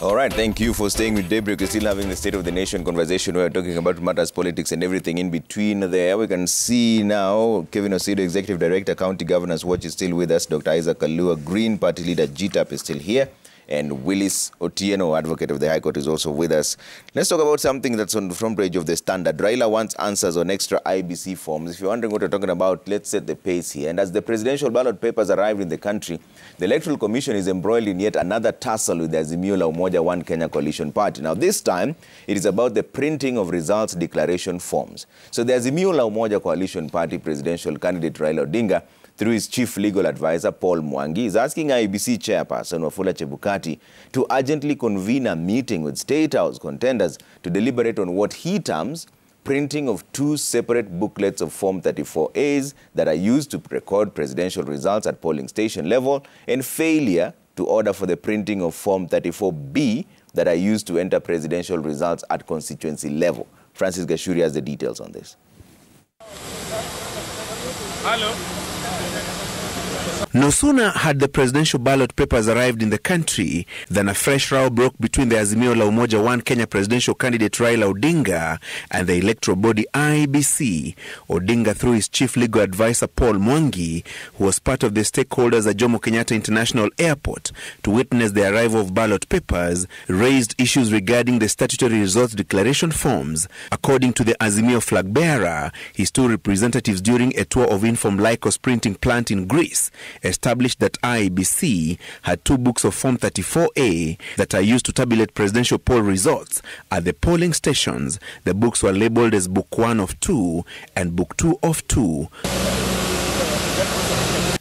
All right, thank you for staying with Daybreak. We're still having the State of the Nation conversation. We're talking about matters, politics, and everything in between there. We can see now Kevin Osido, Executive Director, County Governors Watch, is still with us. Dr. Isaac Kalua, Green Party Leader, GTAP, is still here. And Willis Otieno, Advocate of the High Court, is also with us. Let's talk about something that's on the front page of the Standard. Raila wants answers on extra IBC forms. If you're wondering what we're talking about, let's set the pace here. And as the presidential ballot papers arrived in the country, the Electoral Commission is embroiled in yet another tussle with the Azimio la Umoja One Kenya Coalition Party. Now, this time, it is about the printing of results declaration forms. So the Azimio la Umoja Coalition Party presidential candidate Raila Odinga, through his chief legal advisor, Paul Mwangi, is asking IBC chairperson Wafula Chebukati to urgently convene a meeting with State House contenders to deliberate on what he terms printing of two separate booklets of Form 34As that are used to record presidential results at polling station level, and failure to order for the printing of Form 34B that are used to enter presidential results at constituency level. Francis Gashuri has the details on this. Hello. No sooner had the presidential ballot papers arrived in the country than a fresh row broke between the Azimio la Umoja One Kenya presidential candidate Raila Odinga and the electoral body IEBC. Odinga, through his chief legal advisor Paul Mwangi, who was part of the stakeholders at Jomo Kenyatta International Airport to witness the arrival of ballot papers, raised issues regarding the statutory results declaration forms. According to the Azimio flag bearer, his two representatives during a tour of Inform Lycos printing plant in Greece established that IEBC had two books of Form 34A that are used to tabulate presidential poll results at the polling stations. The books were labeled as Book 1 of 2 and Book 2 of 2.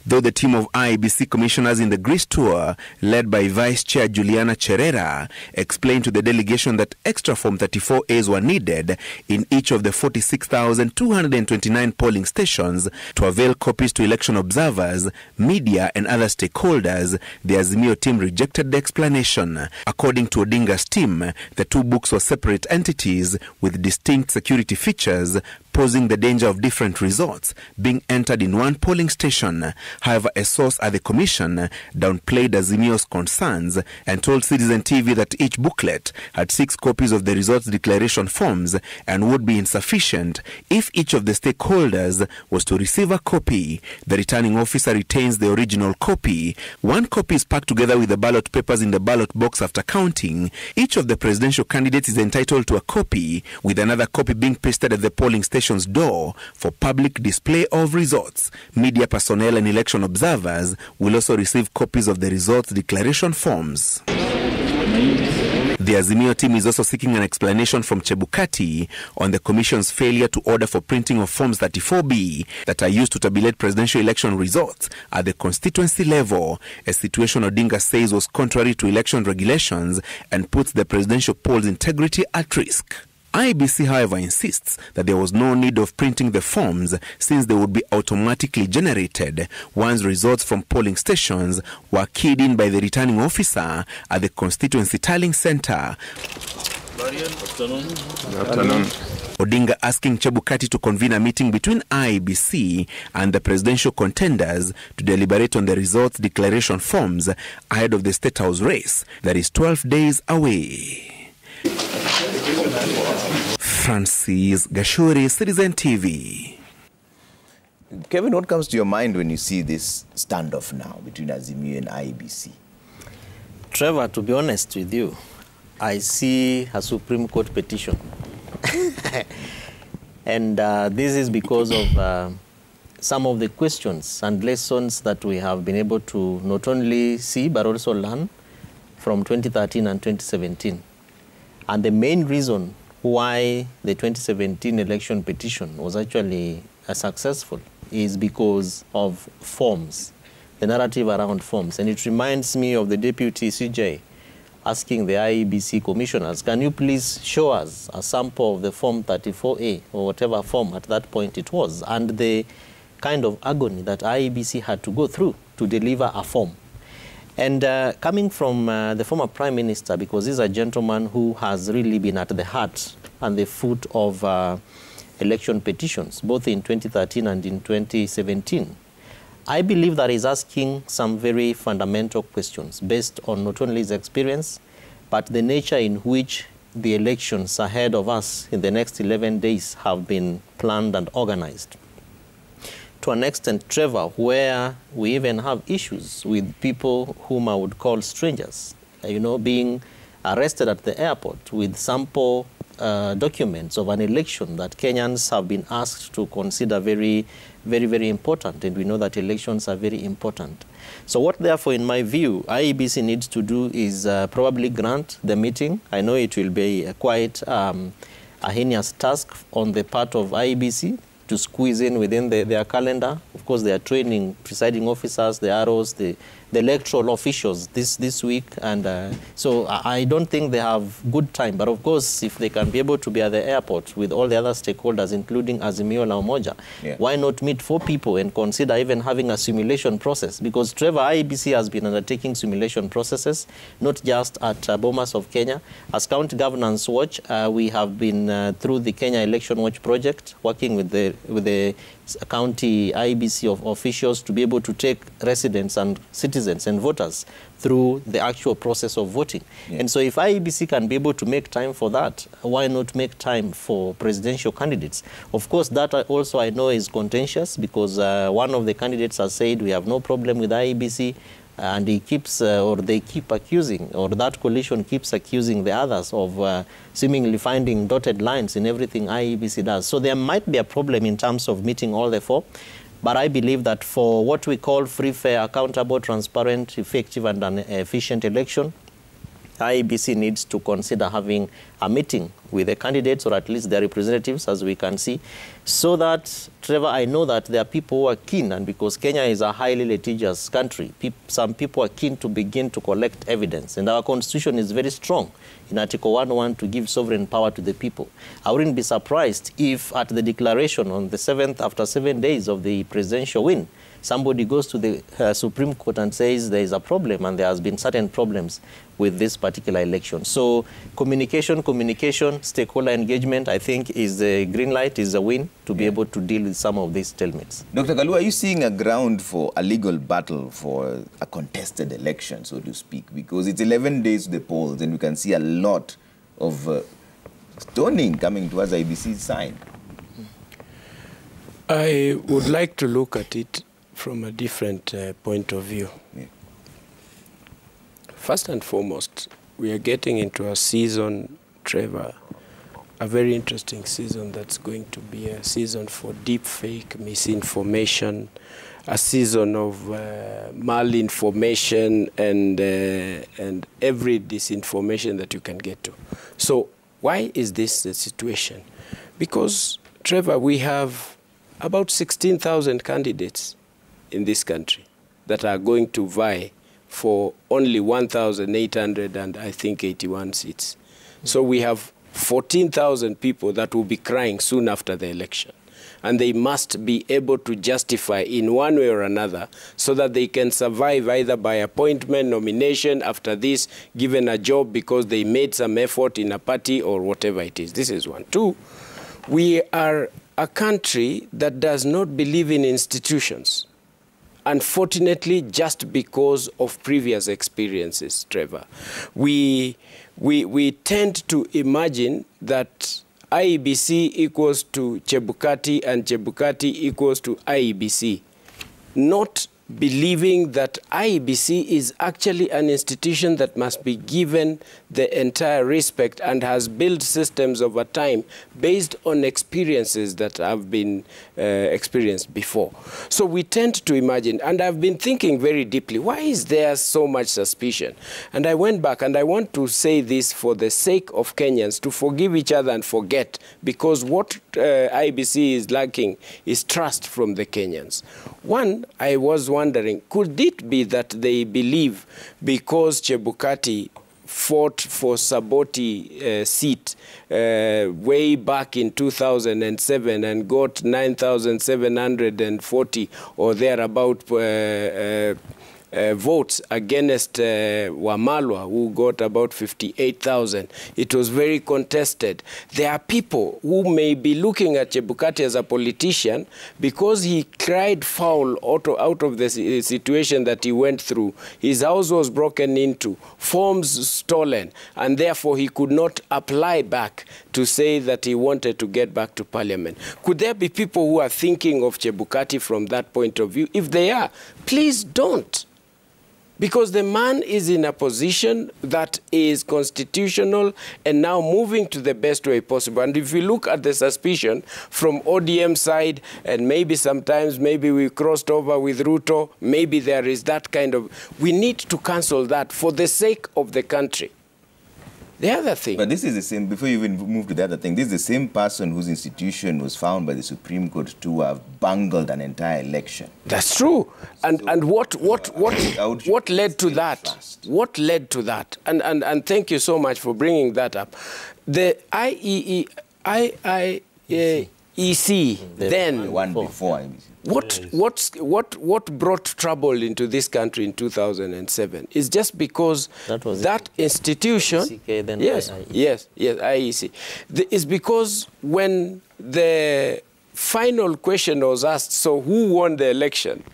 Though the team of IEBC commissioners in the Greece tour, led by Vice Chair Juliana Cherera, explained to the delegation that extra Form 34As were needed in each of the 46,229 polling stations to avail copies to election observers, media, and other stakeholders, the Azimio team rejected the explanation. According to Odinga's team, the two books were separate entities with distinct security features, posing the danger of different results being entered in one polling station. However, a source at the commission downplayed Azimio's concerns and told Citizen TV that each booklet had 6 copies of the results declaration forms and would be insufficient if each of the stakeholders was to receive a copy. The returning officer retains the original copy. One copy is packed together with the ballot papers in the ballot box after counting. Each of the presidential candidates is entitled to a copy, with another copy being pasted at the polling station's door for public display of results. Media personnel and election observers will also receive copies of the results declaration forms. The Azimio team is also seeking an explanation from Chebukati on the Commission's failure to order for printing of Forms 34B that are used to tabulate presidential election results at the constituency level, a situation Odinga says was contrary to election regulations and puts the presidential poll's integrity at risk. IEBC, however, insists that there was no need of printing the forms since they would be automatically generated once results from polling stations were keyed in by the returning officer at the constituency tallying center. Odinga asking Chebukati to convene a meeting between IEBC and the presidential contenders to deliberate on the results declaration forms ahead of the State House race that is 12 days away. Francis Gashuri, Citizen TV. Kevin, what comes to your mind when you see this standoff now between Azimio and IEBC? Trevor, to be honest with you, I see a Supreme Court petition. And this is because of some of the questions and lessons that we have been able to not only see but also learn from 2013 and 2017. And the main reason why the 2017 election petition was actually successful is because of forms, the narrative around forms. And it reminds me of the Deputy CJ asking the IEBC commissioners, can you please show us a sample of the Form 34A or whatever form at that point it was, and the kind of agony that IEBC had to go through to deliver a form. And coming from the former Prime Minister, because he's a gentleman who has really been at the heart and the foot of election petitions, both in 2013 and in 2017, I believe that he's asking some very fundamental questions based on not only his experience, but the nature in which the elections ahead of us in the next 11 days have been planned and organized. To an extent, Trevor, where we even have issues with people whom I would call strangers, being arrested at the airport with sample documents of an election that Kenyans have been asked to consider very, very, very important. And we know that elections are very important. So what, therefore, in my view, IEBC needs to do is probably grant the meeting. I know it will be quite a heinous task on the part of IEBC to squeeze in within their calendar. Of course, they are training presiding officers, the ROs, the electoral officials this week. And so I don't think they have good time. But of course, if they can be able to be at the airport with all the other stakeholders, including Azimio La Umoja, why not meet 4 people and consider even having a simulation process? Because Trevor, IEBC has been undertaking simulation processes, not just at Bomas of Kenya. As County Governance Watch, we have been through the Kenya Election Watch project, working with the county IEBC of officials to be able to take residents and citizens and voters through the actual process of voting. And so if IEBC can be able to make time for that, why not make time for presidential candidates? Of course, that also I know is contentious because one of the candidates has said we have no problem with IEBC, and he keeps, or they keep accusing, or that coalition keeps accusing the others of seemingly finding dotted lines in everything IEBC does. So there might be a problem in terms of meeting all the 4. But I believe that for what we call free, fair, accountable, transparent, effective, and an efficient election, IEBC needs to consider having a meeting with the candidates, or at least their representatives, as we can see, so that, Trevor, I know that there are people who are keen, and because Kenya is a highly litigious country, some people are keen to begin to collect evidence. And our constitution is very strong in Article 101 to give sovereign power to the people. I wouldn't be surprised if at the declaration on the 7th, after 7 days of the presidential win, somebody goes to the Supreme Court and says there is a problem and there has been certain problems with this particular election. So communication, stakeholder engagement, I think is a green light, is a win to be able to deal with some of these stalemates. Dr. Kalu, are you seeing a ground for a legal battle for a contested election, so to speak? Because it's 11 days to the polls and we can see a lot of stoning coming towards IEBC's side. I would like to look at it from a different point of view. First and foremost, we are getting into a season, Trevor, a very interesting season that's going to be a season for deep fake, misinformation, a season of malinformation and every disinformation that you can get to. So why is this the situation? Because, Trevor, we have about 16,000 candidates in this country that are going to vie for only 1,800 and I think 81 seats. So we have 14,000 people that will be crying soon after the election. And they must be able to justify in one way or another so that they can survive either by appointment, nomination, after this, given a job because they made some effort in a party or whatever it is. This is one. 2, we are a country that does not believe in institutions. Unfortunately, just because of previous experiences, Trevor. We tend to imagine that IEBC equals to Chebukati and Chebukati equals to IEBC, not believing that IEBC is actually an institution that must be given the entire respect and has built systems over time based on experiences that have been experienced before. So we tend to imagine, and I've been thinking very deeply, why is there so much suspicion? And I went back, and I want to say this for the sake of Kenyans, to forgive each other and forget, because what IEBC is lacking is trust from the Kenyans. One, I was wondering, could it be that they believe because Chebukati fought for Saboti seat way back in 2007 and got 9,740 or thereabout votes against Wamalwa, who got about 58,000. It was very contested. There are people who may be looking at Chebukati as a politician because he cried foul out of the situation that he went through. His house was broken into, forms stolen, and therefore he could not apply back to say that he wanted to get back to parliament. Could there be people who are thinking of Chebukati from that point of view? If they are, please don't. Because the man is in a position that is constitutional and now moving to the best way possible. And if you look at the suspicion from ODM side, and maybe sometimes maybe we crossed over with Ruto, maybe there is that kind of, we need to cancel that for the sake of the country. The other thing. But this is the same, before you even move to the other thing, this is the same person whose institution was found by the Supreme Court to have bungled an entire election. That's true. And what led to that? Fast. What led to that? And thank you so much for bringing that up. The IEC then, The one before IEC. What brought trouble into this country in 2007 is just because that institution, IEC, then yes, IEC, is because when the final question was asked, so who won the election?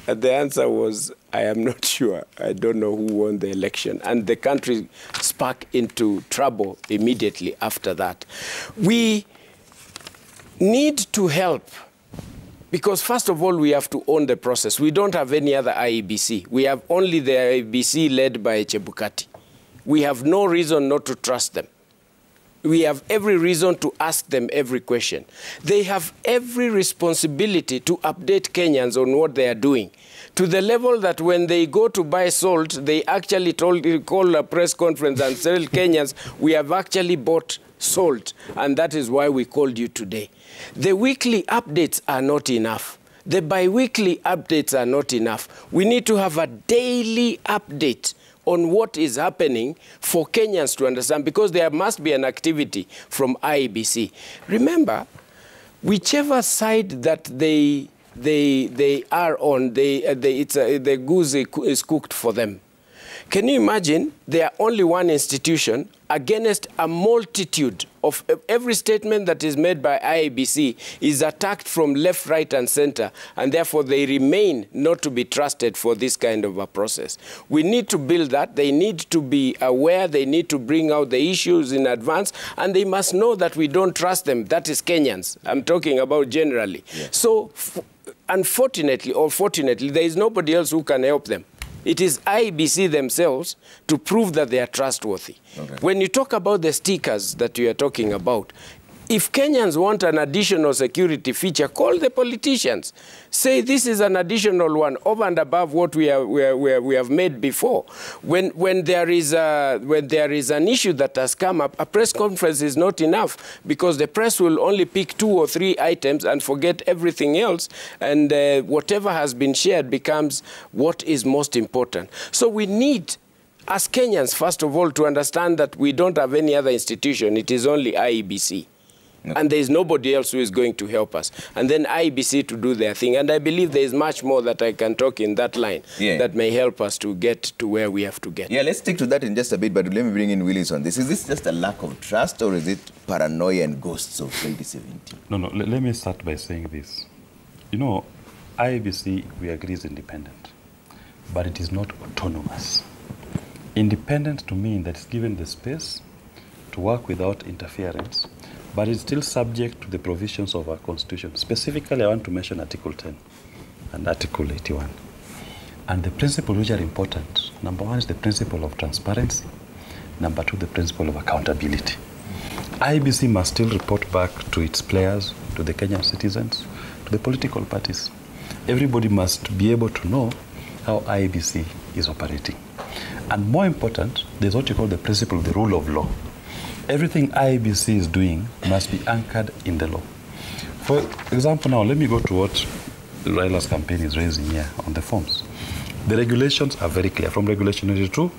And the answer was, I am not sure. I don't know who won the election. And the country sparked into trouble immediately after that. We need to help. Because first of all, we have to own the process. We don't have any other IEBC. We have only the IEBC led by Chebukati. We have no reason not to trust them. We have every reason to ask them every question. They have every responsibility to update Kenyans on what they are doing, to the level that when they go to buy salt, they actually call a press conference and tell Kenyans, we have actually bought salt, and that is why we called you today. The weekly updates are not enough. The bi-weekly updates are not enough. We need to have a daily update on what is happening for Kenyans to understand, because there must be an activity from IEBC. Remember, whichever side that they are on, the goose is cooked for them. Can you imagine there are only one institution against a multitude of every statement that is made by IEBC is attacked from left, right, and center, and therefore they remain not to be trusted for this kind of a process. We need to build that. They need to be aware. They need to bring out the issues in advance, and they must know that we don't trust them. That is Kenyans. I'm talking about generally. Yeah. So, unfortunately or fortunately, there is nobody else who can help them. It is IEBC themselves to prove that they are trustworthy. Okay. When you talk about the stickers that you are talking about, if Kenyans want an additional security feature, call the politicians. Say this is an additional one over and above what we have made before. When there is an issue that has come up, a press conference is not enough, because the press will only pick 2 or 3 items and forget everything else, and whatever has been shared becomes what is most important. So we need, as Kenyans, first of all, to understand that we don't have any other institution. It is only IEBC. Okay. And there is nobody else who is going to help us. And then IEBC to do their thing. And I believe there is much more that I can talk in that line that may help us to get to where we have to get. Yeah, let's stick to that in just a bit, but let me bring in Willis on this. Is this just a lack of trust, or is it paranoia and ghosts of 2017? No, let me start by saying this. You know, IEBC, we agree, is independent, but it is not autonomous. Independent to mean that it's given the space to work without interference, but it's still subject to the provisions of our Constitution. Specifically, I want to mention Article 10 and Article 81. And the principles which are important, number 1 is the principle of transparency. Number 2, the principle of accountability. IEBC must still report back to its players, to the Kenyan citizens, to the political parties. Everybody must be able to know how IEBC is operating. And more important, there's what you call the principle of the rule of law. Everything IEBC is doing must be anchored in the law. For example, now let me go to what Raila's campaign is raising here on the forms. The regulations are very clear, from Regulation 82 to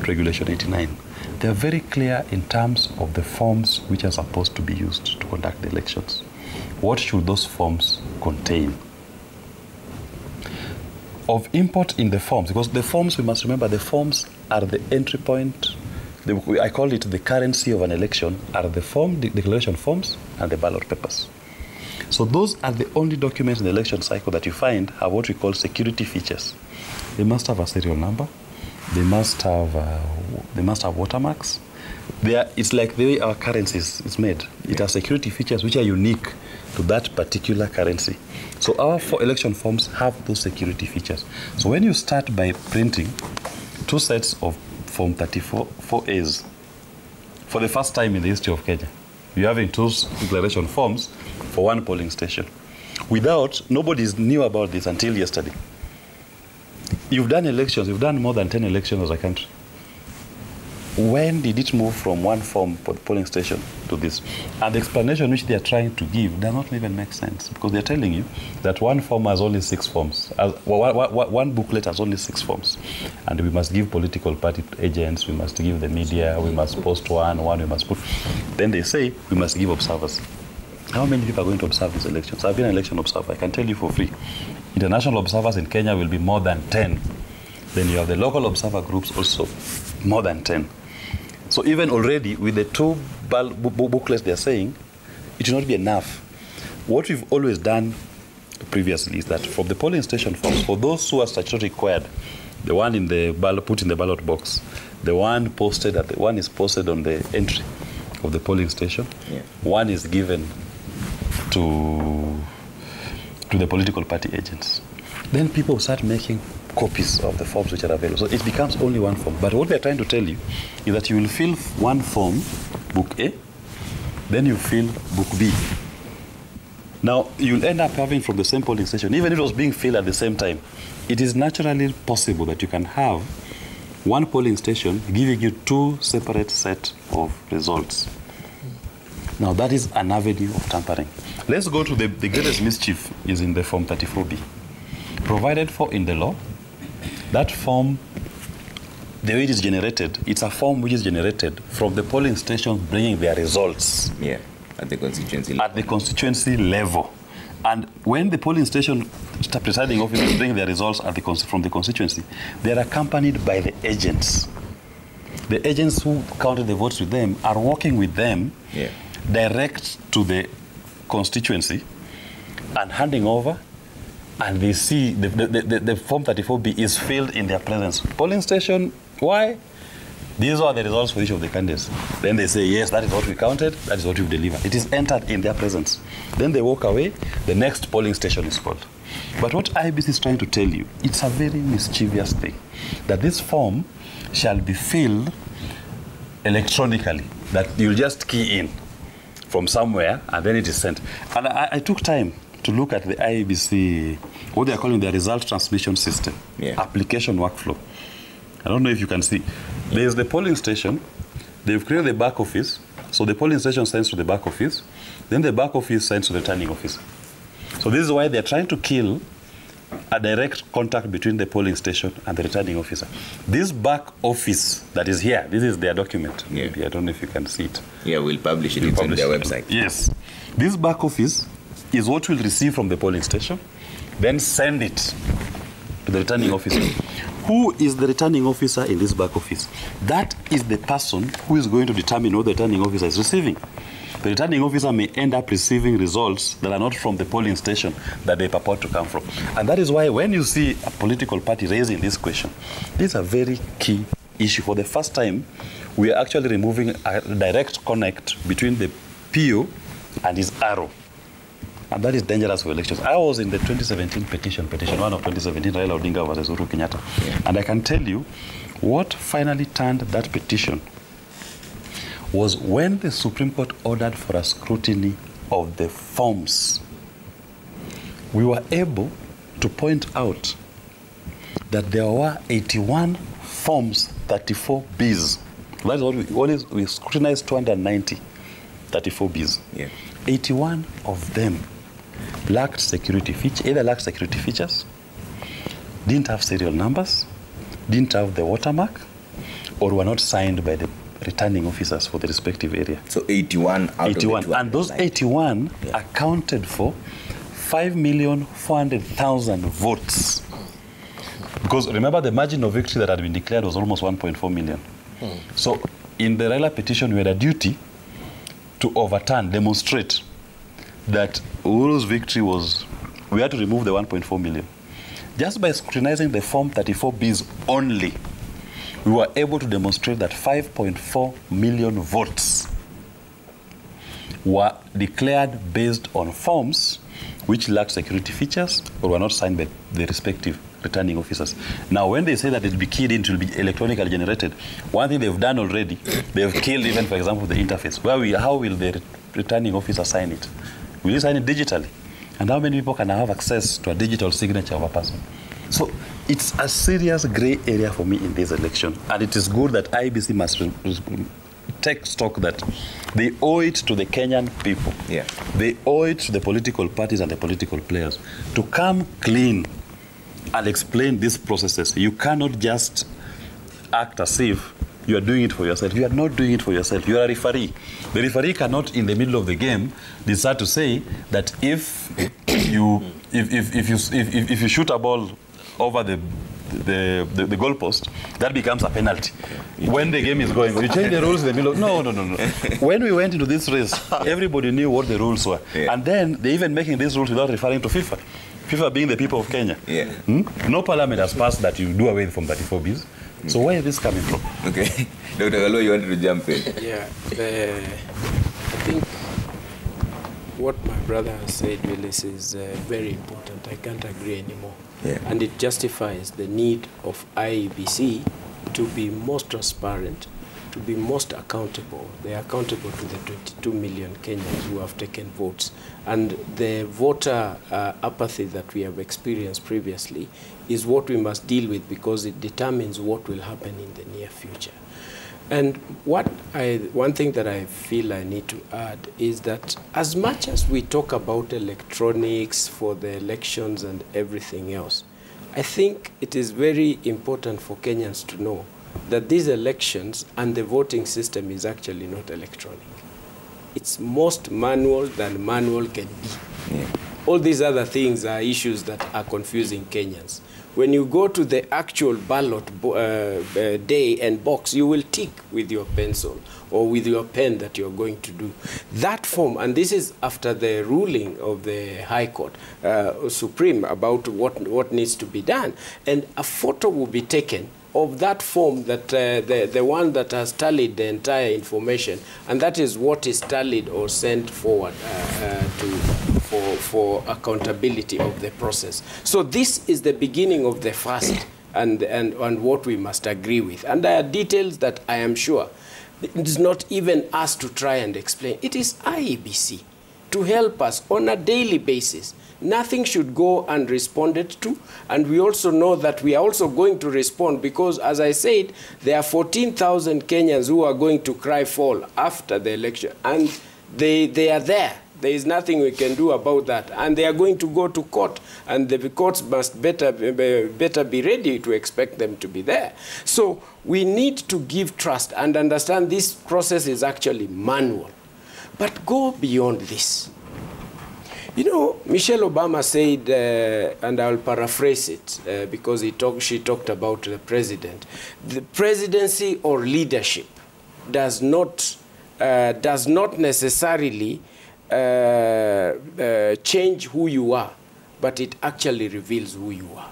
Regulation 89. They are very clear in terms of the forms which are supposed to be used to conduct the elections. What should those forms contain? of import in the forms, because the forms, we must remember, the forms are the entry point. I call it the currency of an election, are the form, the declaration forms, and the ballot papers. So those are the only documents in the election cycle that you find have what we call security features. They must have a serial number. They must have watermarks. It's like the way our currency is made. It has security features which are unique to that particular currency. So our election forms have those security features. So when you start by printing 2 sets of Form 34As for the first time in the history of Kenya, you're having 2 declaration forms for 1 polling station. Nobody knew about this until yesterday. You've done elections, you've done more than 10 elections as a country. When did it move from 1 form for the polling station to this? And the explanation which they are trying to give does not even make sense, because they're telling you that 1 form has only 6 forms. One booklet has only 6 forms. And we must give political party agents, we must give the media, we must post one we must put. Then they say we must give observers. How many people are going to observe these elections? I've been an election observer. I can tell you for free. International observers in Kenya will be more than 10. Then you have the local observer groups also, more than 10. So even already with the 2 booklets they're saying, it will not be enough. What we've always done previously is that from the polling station forms, for those who are statutorily required, the one in the ballot, put in the ballot box, the one posted, one is posted on the entry of the polling station, one is given to the political party agents. Then people start making copies of the forms which are available. So it becomes only 1 form. But what they're trying to tell you is that you will fill 1 form, book A, then you fill book B. Now, you'll end up having from the same polling station, even if it was being filled at the same time, it is naturally possible that you can have 1 polling station giving you 2 separate sets of results. Now, that is an avenue of tampering. Let's go to the greatest mischief is in the Form 34B. Provided for in the law, that form, the way it is generated, it's a form which is generated from the polling stations bringing their results. Yeah, at the constituency level. At the constituency level. And when the polling station presiding officers bring their results from the constituency, they are accompanied by the agents. The agents who counted the votes with them are working with them direct to the constituency and handing over. And they see the Form 34B is filled in their presence. Polling station, why? These are the results for each of the candidates. Then they say, yes, that is what we counted, that is what we've delivered. It is entered in their presence. Then they walk away, the next polling station is called. But what IBC is trying to tell you, it's a very mischievous thing, that this form shall be filled electronically, that you'll just key in from somewhere, and then it is sent. And I took time to look at the IEBC, what they are calling the result transmission system, application workflow. I don't know if you can see. There's the polling station. They've created the back office. So the polling station sends to the back office. Then the back office sends to the returning officer. So this is why they're trying to kill a direct contact between the polling station and the returning officer. This back office that is here, this is their document. Maybe, I don't know if you can see it. Yeah, we'll publish it. It's on their website. Yes. This back office is what we'll receive from the polling station, then send it to the returning officer. Who is the returning officer in this back office? That is the person who is going to determine what the returning officer is receiving. The returning officer may end up receiving results that are not from the polling station that they purport to come from. And that is why when you see a political party raising this question, this is a very key issue. For the first time, we are actually removing a direct connect between the PO and his arrow. And that is dangerous for elections. I was in the 2017 petition 1 of 2017, Raila Odinga versus Uhuru Kenyatta. And I can tell you what finally turned that petition was when the Supreme Court ordered for a scrutiny of the forms. We were able to point out that there were 81 forms, 34Bs. That is what we scrutinized 290 34Bs. 81 of them lacked security features, either lacked security features, didn't have serial numbers, didn't have the watermark, or were not signed by the returning officers for the respective area. So 81 out of the 290. And those 81 accounted for 5,400,000 votes. Because remember, the margin of victory that had been declared was almost 1.4 million. So in the Raila petition, we had a duty to overturn, demonstrate that Uhuru's victory was, we had to remove the 1.4 million. Just by scrutinizing the Form 34Bs only, we were able to demonstrate that 5.4 million votes were declared based on forms which lacked security features or were not signed by the respective returning officers. Now, when they say that it will be keyed in, it will be electronically generated, one thing they've done already, they've killed even, for example, the interface. How will the returning officer sign it? Will he sign it digitally? And how many people can have access to a digital signature of a person? So it's a serious gray area for me in this election. And it is good that IEBC must take stock that they owe it to the Kenyan people. Yeah. They owe it to the political parties and the political players to come clean and explain these processes. You cannot just act as if you are doing it for yourself. You are not doing it for yourself. You are a referee. The referee cannot, in the middle of the game, decide to say that if you shoot a ball over the goalpost, that becomes a penalty. When the game is going, you change the rules in the middle of... No. When we went into this race, everybody knew what the rules were. Yeah. And then they even making these rules without referring to FIFA. FIFA being the people of Kenya. Yeah. No parliament has passed that you do away from 34Bs. So where is this coming from? Okay. Dr. Galo, you wanted to jump in? Yeah. I think what my brother has said, Willis, is very important. I can't agree anymore. Yeah. And it justifies the need of IEBC to be most transparent, to be most accountable. They are accountable to the 22 million Kenyans who have taken votes. And the voter apathy that we have experienced previously is what we must deal with, because it determines what will happen in the near future. And one thing that I feel I need to add is that as much as we talk about electronics for the elections and everything else, I think it is very important for Kenyans to know that these elections and the voting system is actually not electronic. It's most manual than manual can be. Yeah. All these other things are issues that are confusing Kenyans. When you go to the actual ballot day and box, you will tick with your pencil or with your pen that you're going to do. That form, and this is after the ruling of the High Court, Supreme, about what needs to be done. And a photo will be taken of that form, that the one that has tallied the entire information, and that is what is tallied or sent forward for accountability of the process. So this is the beginning of the first and what we must agree with. And there are details that I am sure it is not even us to try and explain. It is IEBC to help us on a daily basis. Nothing should go unresponded to, and we also know that we are also going to respond, because, as I said, there are 14,000 Kenyans who are going to cry foul after the election, and they are there. There is nothing we can do about that, and they are going to go to court, and the courts must better be ready to expect them to be there. So we need to give trust and understand this process is actually manual. But go beyond this. You know, Michelle Obama said, and I'll paraphrase it because she talked about the president. The presidency or leadership does not necessarily change who you are, but it actually reveals who you are.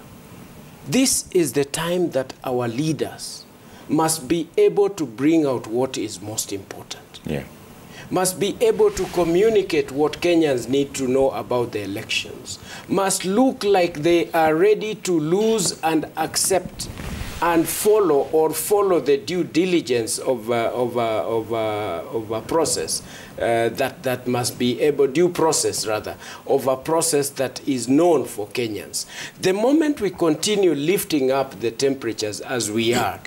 This is the time that our leaders must be able to bring out what is most important. Yeah. Must be able to communicate what Kenyans need to know about the elections, must look like they are ready to lose and accept and follow the due diligence of a process that must be able, due process rather, of a process that is known for Kenyans. The moment we continue lifting up the temperatures as we are,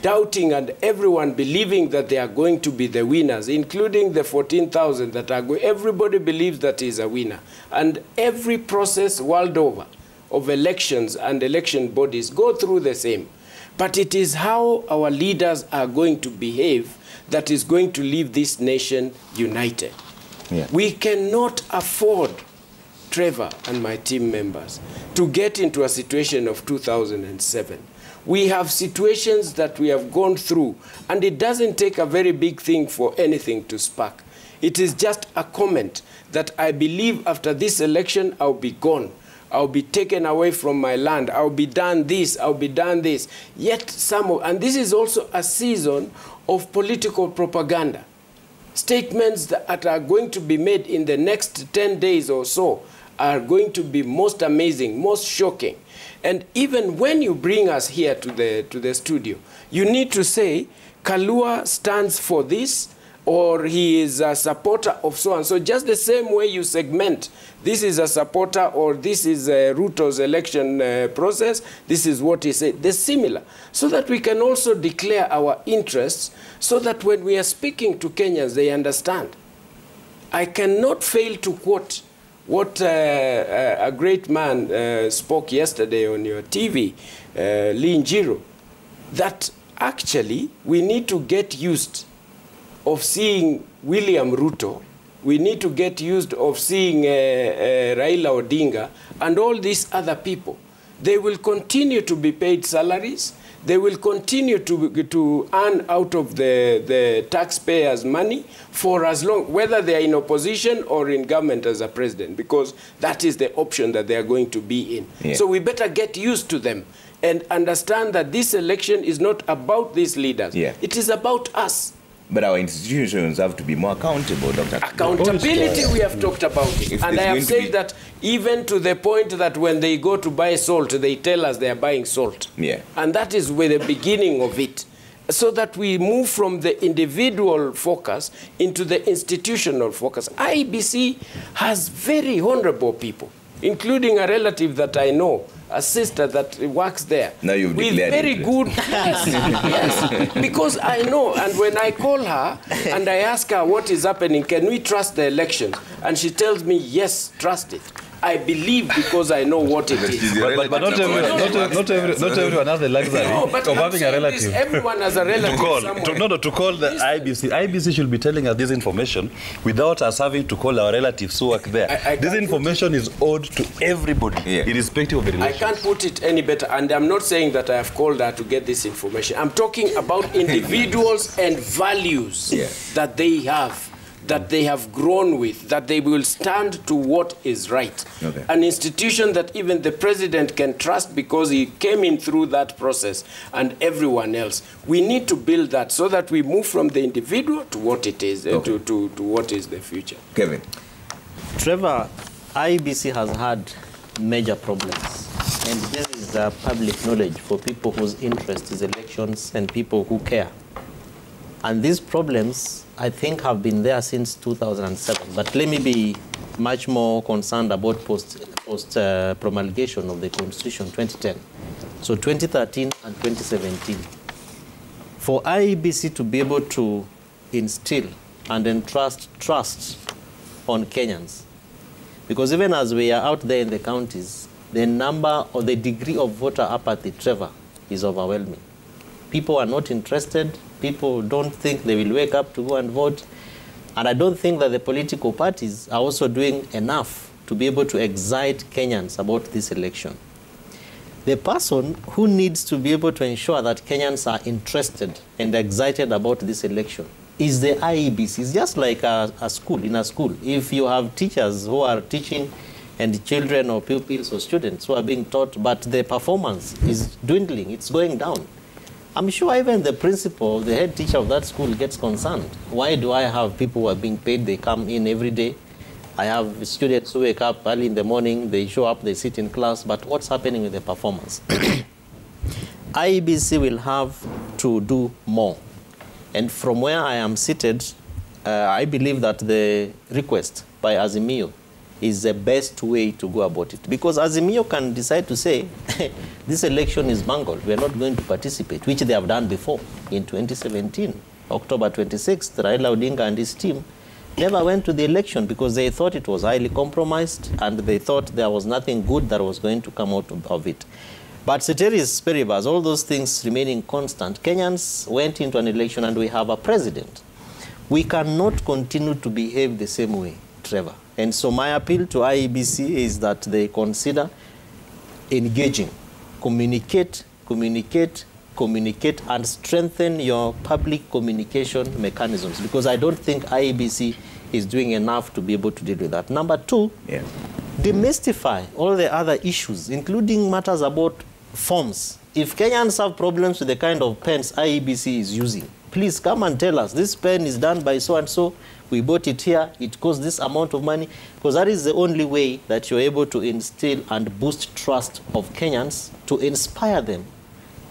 doubting and everyone believing that they are going to be the winners, including the 14,000 that are going, everybody believes that is a winner. And every process world over of elections and election bodies go through the same. But it is how our leaders are going to behave that is going to leave this nation united. Yeah. We cannot afford Trevor and my team members to get into a situation of 2007. We have situations that we have gone through, and it doesn't take a very big thing for anything to spark. It is just a comment that I believe after this election, I'll be gone. I'll be taken away from my land. I'll be done this. I'll be done this. Yet and this is also a season of political propaganda. Statements that are going to be made in the next 10 days or so are going to be most amazing, most shocking. And even when you bring us here to the studio, you need to say, Kalua stands for this, or he is a supporter of so-and-so. Just the same way you segment, this is a supporter, or this is Ruto's election process, this is what he said. They're similar. So that we can also declare our interests, so that when we are speaking to Kenyans, they understand. I cannot fail to quote what a great man spoke yesterday on your TV, Lee Njiro, that actually we need to get used of seeing William Ruto, we need to get used of seeing Raila Odinga and all these other people. They will continue to be paid salaries. They will continue to earn out of the taxpayers' money for as long, whether they are in opposition or in government as a president, because that is the option that they are going to be in. Yeah. So we better get used to them and understand that this election is not about these leaders. Yeah. It is about us. But our institutions have to be more accountable, Dr. Accountability, we have talked about it. And I have said that even to the point that when they go to buy salt, they tell us they are buying salt. Yeah. And that is where the beginning of it. So that we move from the individual focus into the institutional focus. IEBC has very honorable people, including a relative that I know, a sister that works there. Now you've with very good, yes, yes, because I know, and when I call her and I ask her what is happening, can we trust the election? And she tells me, yes, trust it. I believe because I know what it is. But not everyone has the luxury of having a relative. Everyone has a relative to call the IBC. IBC should be telling us this information without us having to call our relatives who work there. This information is owed to everybody, irrespective of the relations. I can't put it any better, and I'm not saying that I have called her to get this information. I'm talking about individuals and values that they have, that they have grown with, that they will stand to what is right. Okay. An institution that even the president can trust because he came in through that process, and everyone else. We need to build that so that we move from the individual to what it is, to what is the future. Kevin. Trevor, IEBC has had major problems, and this is public knowledge for people whose interest is elections and people who care. And these problems, I think, have been there since 2007. But let me be much more concerned about post-promulgation of the Constitution 2010. So 2013 and 2017. For IEBC to be able to instill and entrust trust on Kenyans, because even as we are out there in the counties, the number or the degree of voter apathy, Trevor, is overwhelming. People are not interested. People don't think they will wake up to go and vote. And I don't think that the political parties are also doing enough to be able to excite Kenyans about this election. The person who needs to be able to ensure that Kenyans are interested and excited about this election is the IEBC. It's just like a school, in a school. If you have teachers who are teaching and children or pupils or students who are being taught, but the performance is dwindling, it's going down, I'm sure even the principal, the head teacher of that school gets concerned. Why do I have people who are being paid, they come in every day? I have students who wake up early in the morning, they show up, they sit in class, but what's happening with the performance? IEBC will have to do more. And from where I am seated, I believe that the request by Azimio is the best way to go about it. Because Azimio can decide to say, this election is bungled, we are not going to participate, which they have done before. In 2017, October 26th, Raila Odinga and his team never went to the election because they thought it was highly compromised and they thought there was nothing good that was going to come out of it. But ceteris paribus, all those things remaining constant, Kenyans went into an election and we have a president. We cannot continue to behave the same way. Trevor. And so my appeal to IEBC is that they consider engaging, communicate, and strengthen your public communication mechanisms, because I don't think IEBC is doing enough to be able to deal with that. Number two, demystify all the other issues, including matters about forms. If Kenyans have problems with the kind of pens IEBC is using, please come and tell us, this pen is done by so-and-so, we bought it here, it costs this amount of money, because that is the only way that you're able to instill and boost trust of Kenyans, to inspire them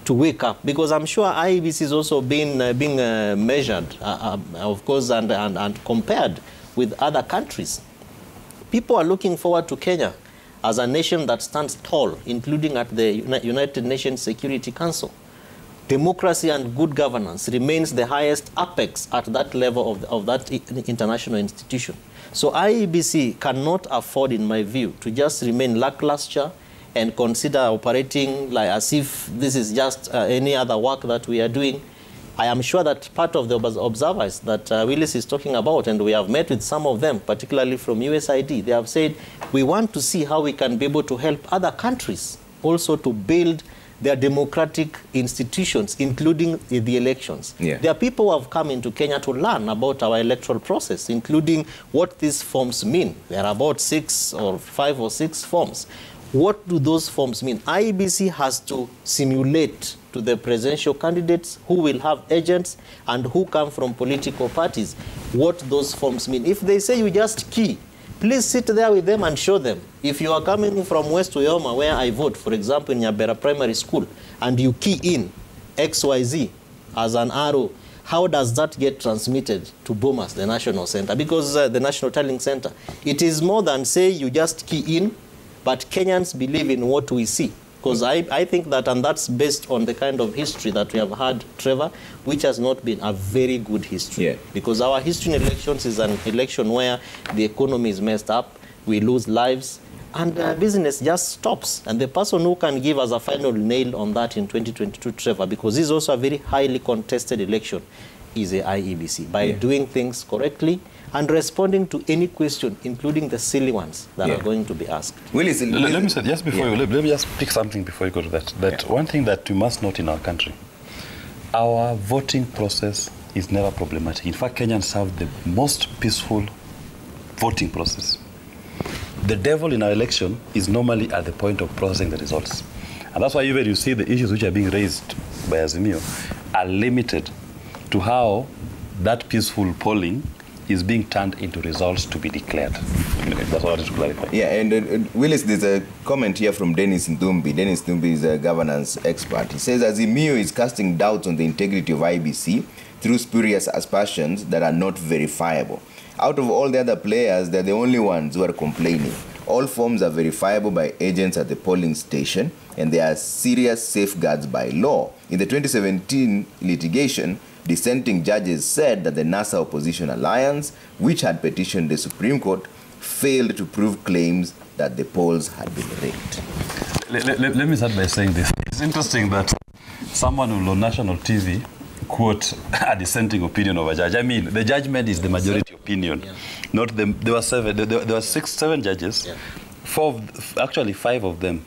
to wake up. Because I'm sure IEBC is also being measured, of course, and compared with other countries. People are looking forward to Kenya as a nation that stands tall, including at the United Nations Security Council. Democracy and good governance remains the highest apex at that level of that international institution. So IEBC cannot afford, in my view, to just remain lackluster and consider operating like as if this is just any other work that we are doing. I am sure that part of the observers that Willis is talking about, and we have met with some of them, particularly from USID, they have said, we want to see how we can be able to help other countries also to build their democratic institutions, including the elections. There are people who have come into Kenya to learn about our electoral process, including what these forms mean. There are about 5 or 6 forms. What do those forms mean? IEBC has to simulate to the presidential candidates who will have agents and who come from political parties what those forms mean. If they say you just key, please sit there with them and show them. If you are coming from West Uyoma, where I vote, for example, in Nyabera Primary School, and you key in XYZ as an arrow, how does that get transmitted to Bomas, the National Center? Because the National Tallying Center, it is more than say you just key in, but Kenyans believe in what we see. Because I think that, and that's based on the kind of history that we have had, Trevor, which has not been a very good history. Because our history in elections is an election where the economy is messed up, we lose lives, and business just stops. And the person who can give us a final nail on that in 2022, Trevor, because this is also a very highly contested election, is the IEBC. By doing things correctly and responding to any question, including the silly ones that are going to be asked. Willis, let me say, just before you, let me just pick something before you go to that. One thing that we must note in our country, our voting process is never problematic. In fact, Kenyans have the most peaceful voting process. The devil in our election is normally at the point of processing the results. And that's why even you see the issues which are being raised by Azimio are limited to how that peaceful polling is being turned into results to be declared. That's what I wanted to clarify. And Willis, there's a comment here from Dennis Ndumbi. Dennis Ndumbi is a governance expert. He says, Azimio is casting doubts on the integrity of IEBC through spurious aspersions that are not verifiable. Out of all the other players, they're the only ones who are complaining. All forms are verifiable by agents at the polling station, and there are serious safeguards by law. In the 2017 litigation, dissenting judges said that the NASA opposition alliance, which had petitioned the Supreme Court, failed to prove claims that the polls had been rigged. Let me start by saying this. It's interesting that someone will on national TV quote a dissenting opinion of a judge. I mean, the judgment is the majority opinion. Not the, there were 7 judges. 5 of them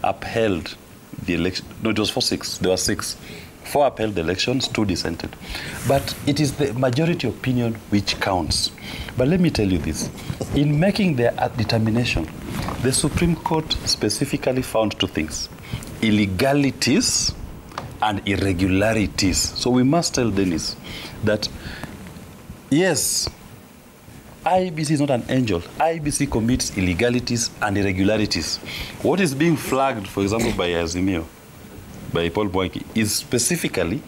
upheld the election. No, it was 6. There were 6. 4 upheld the elections, 2 dissented. But it is the majority opinion which counts. But let me tell you this. In making their determination, the Supreme Court specifically found 2 things: illegalities and irregularities. So we must tell Dennis that, yes, IEBC is not an angel. IEBC commits illegalities and irregularities. What is being flagged, for example, by Azimio, by Paul Bwangi, is specifically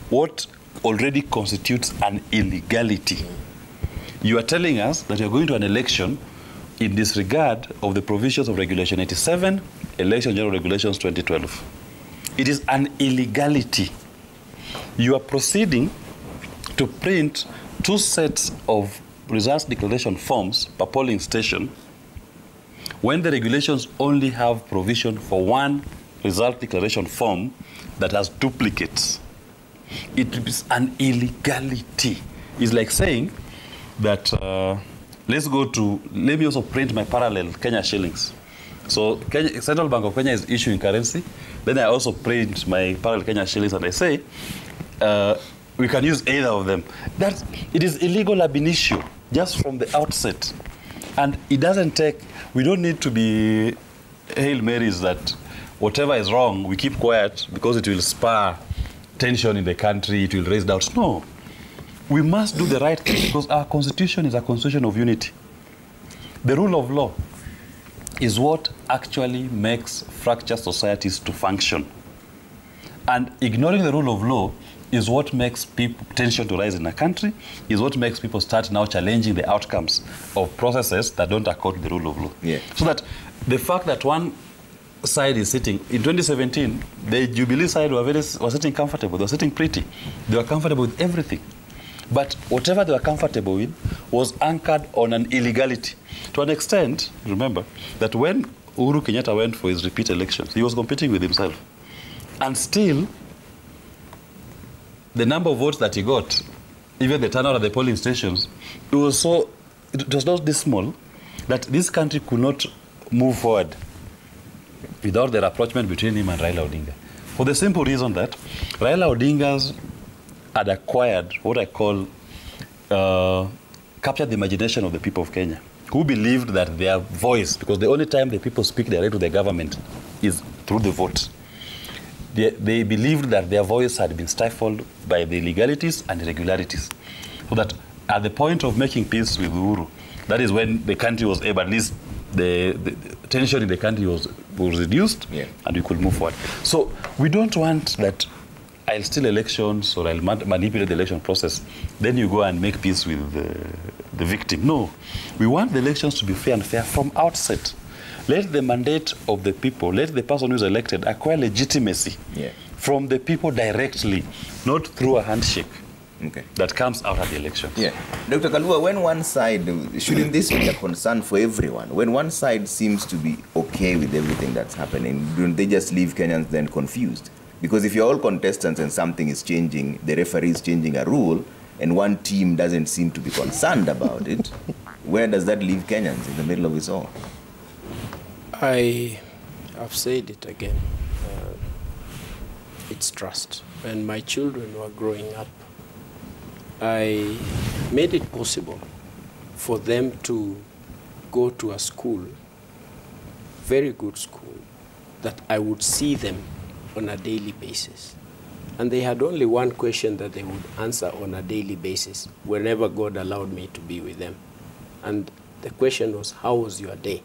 what already constitutes an illegality. You are telling us that you are going to an election in disregard of the provisions of Regulation 87, Election General Regulations 2012. It is an illegality. You are proceeding to print 2 sets of results declaration forms per polling station when the regulations only have provision for 1 result declaration form that has duplicates. It is an illegality. It's like saying that Let's go to, let me also print my parallel Kenya shillings. So Central Bank of Kenya is issuing currency. Then I also print my parallel Kenya shillings and I say, we can use either of them. It is illegal ab initio, just from the outset. And it doesn't take, we don't need to be Hail Marys that whatever is wrong, we keep quiet because it will spur tension in the country, it will raise doubts. No. We must do the right thing because our constitution is a constitution of unity. The rule of law is what actually makes fractured societies to function. And ignoring the rule of law is what makes tension to rise in a country, is what makes people start now challenging the outcomes of processes that don't accord the rule of law. Yeah. So that the fact that one side is sitting, in 2017, the Jubilee side was sitting comfortable, they were sitting pretty. They were comfortable with everything. But whatever they were comfortable with was anchored on an illegality. To an extent, remember, that when Uhuru Kenyatta went for his repeat elections, he was competing with himself. And still, the number of votes that he got, even the turnout at the polling stations, it was not this small that this country could not move forward without the rapprochement between him and Raila Odinga. For the simple reason that Raila Odinga's had acquired what I call captured the imagination of the people of Kenya, who believed that their voice, because the only time the people speak direct to the government is through the vote. They believed that their voice had been stifled by the illegalities and irregularities. So that at the point of making peace with Uhuru, that is when the country was able, at least the tension in the country was reduced, yeah, and we could move forward. So we don't want that I'll steal elections or I'll manipulate the election process, then you go and make peace with the victim. No. We want the elections to be fair and fair from outset. Let the mandate of the people, let the person who's elected acquire legitimacy, yeah, from the people directly, not through a handshake, okay, that comes out at the election. Yeah. Dr. Kalua, when one side, shouldn't this be a concern for everyone? When one side seems to be okay with everything that's happening, don't they just leave Kenyans then confused? Because if you're all contestants and something is changing, the referee is changing a rule, and one team doesn't seem to be concerned about it, where does that leave Kenyans in the middle of it all? I have said it again. It's trust. When my children were growing up, I made it possible for them to go to a school, very good school, that I would see them on a daily basis. And they had only one question that they would answer on a daily basis whenever God allowed me to be with them. And the question was, how was your day?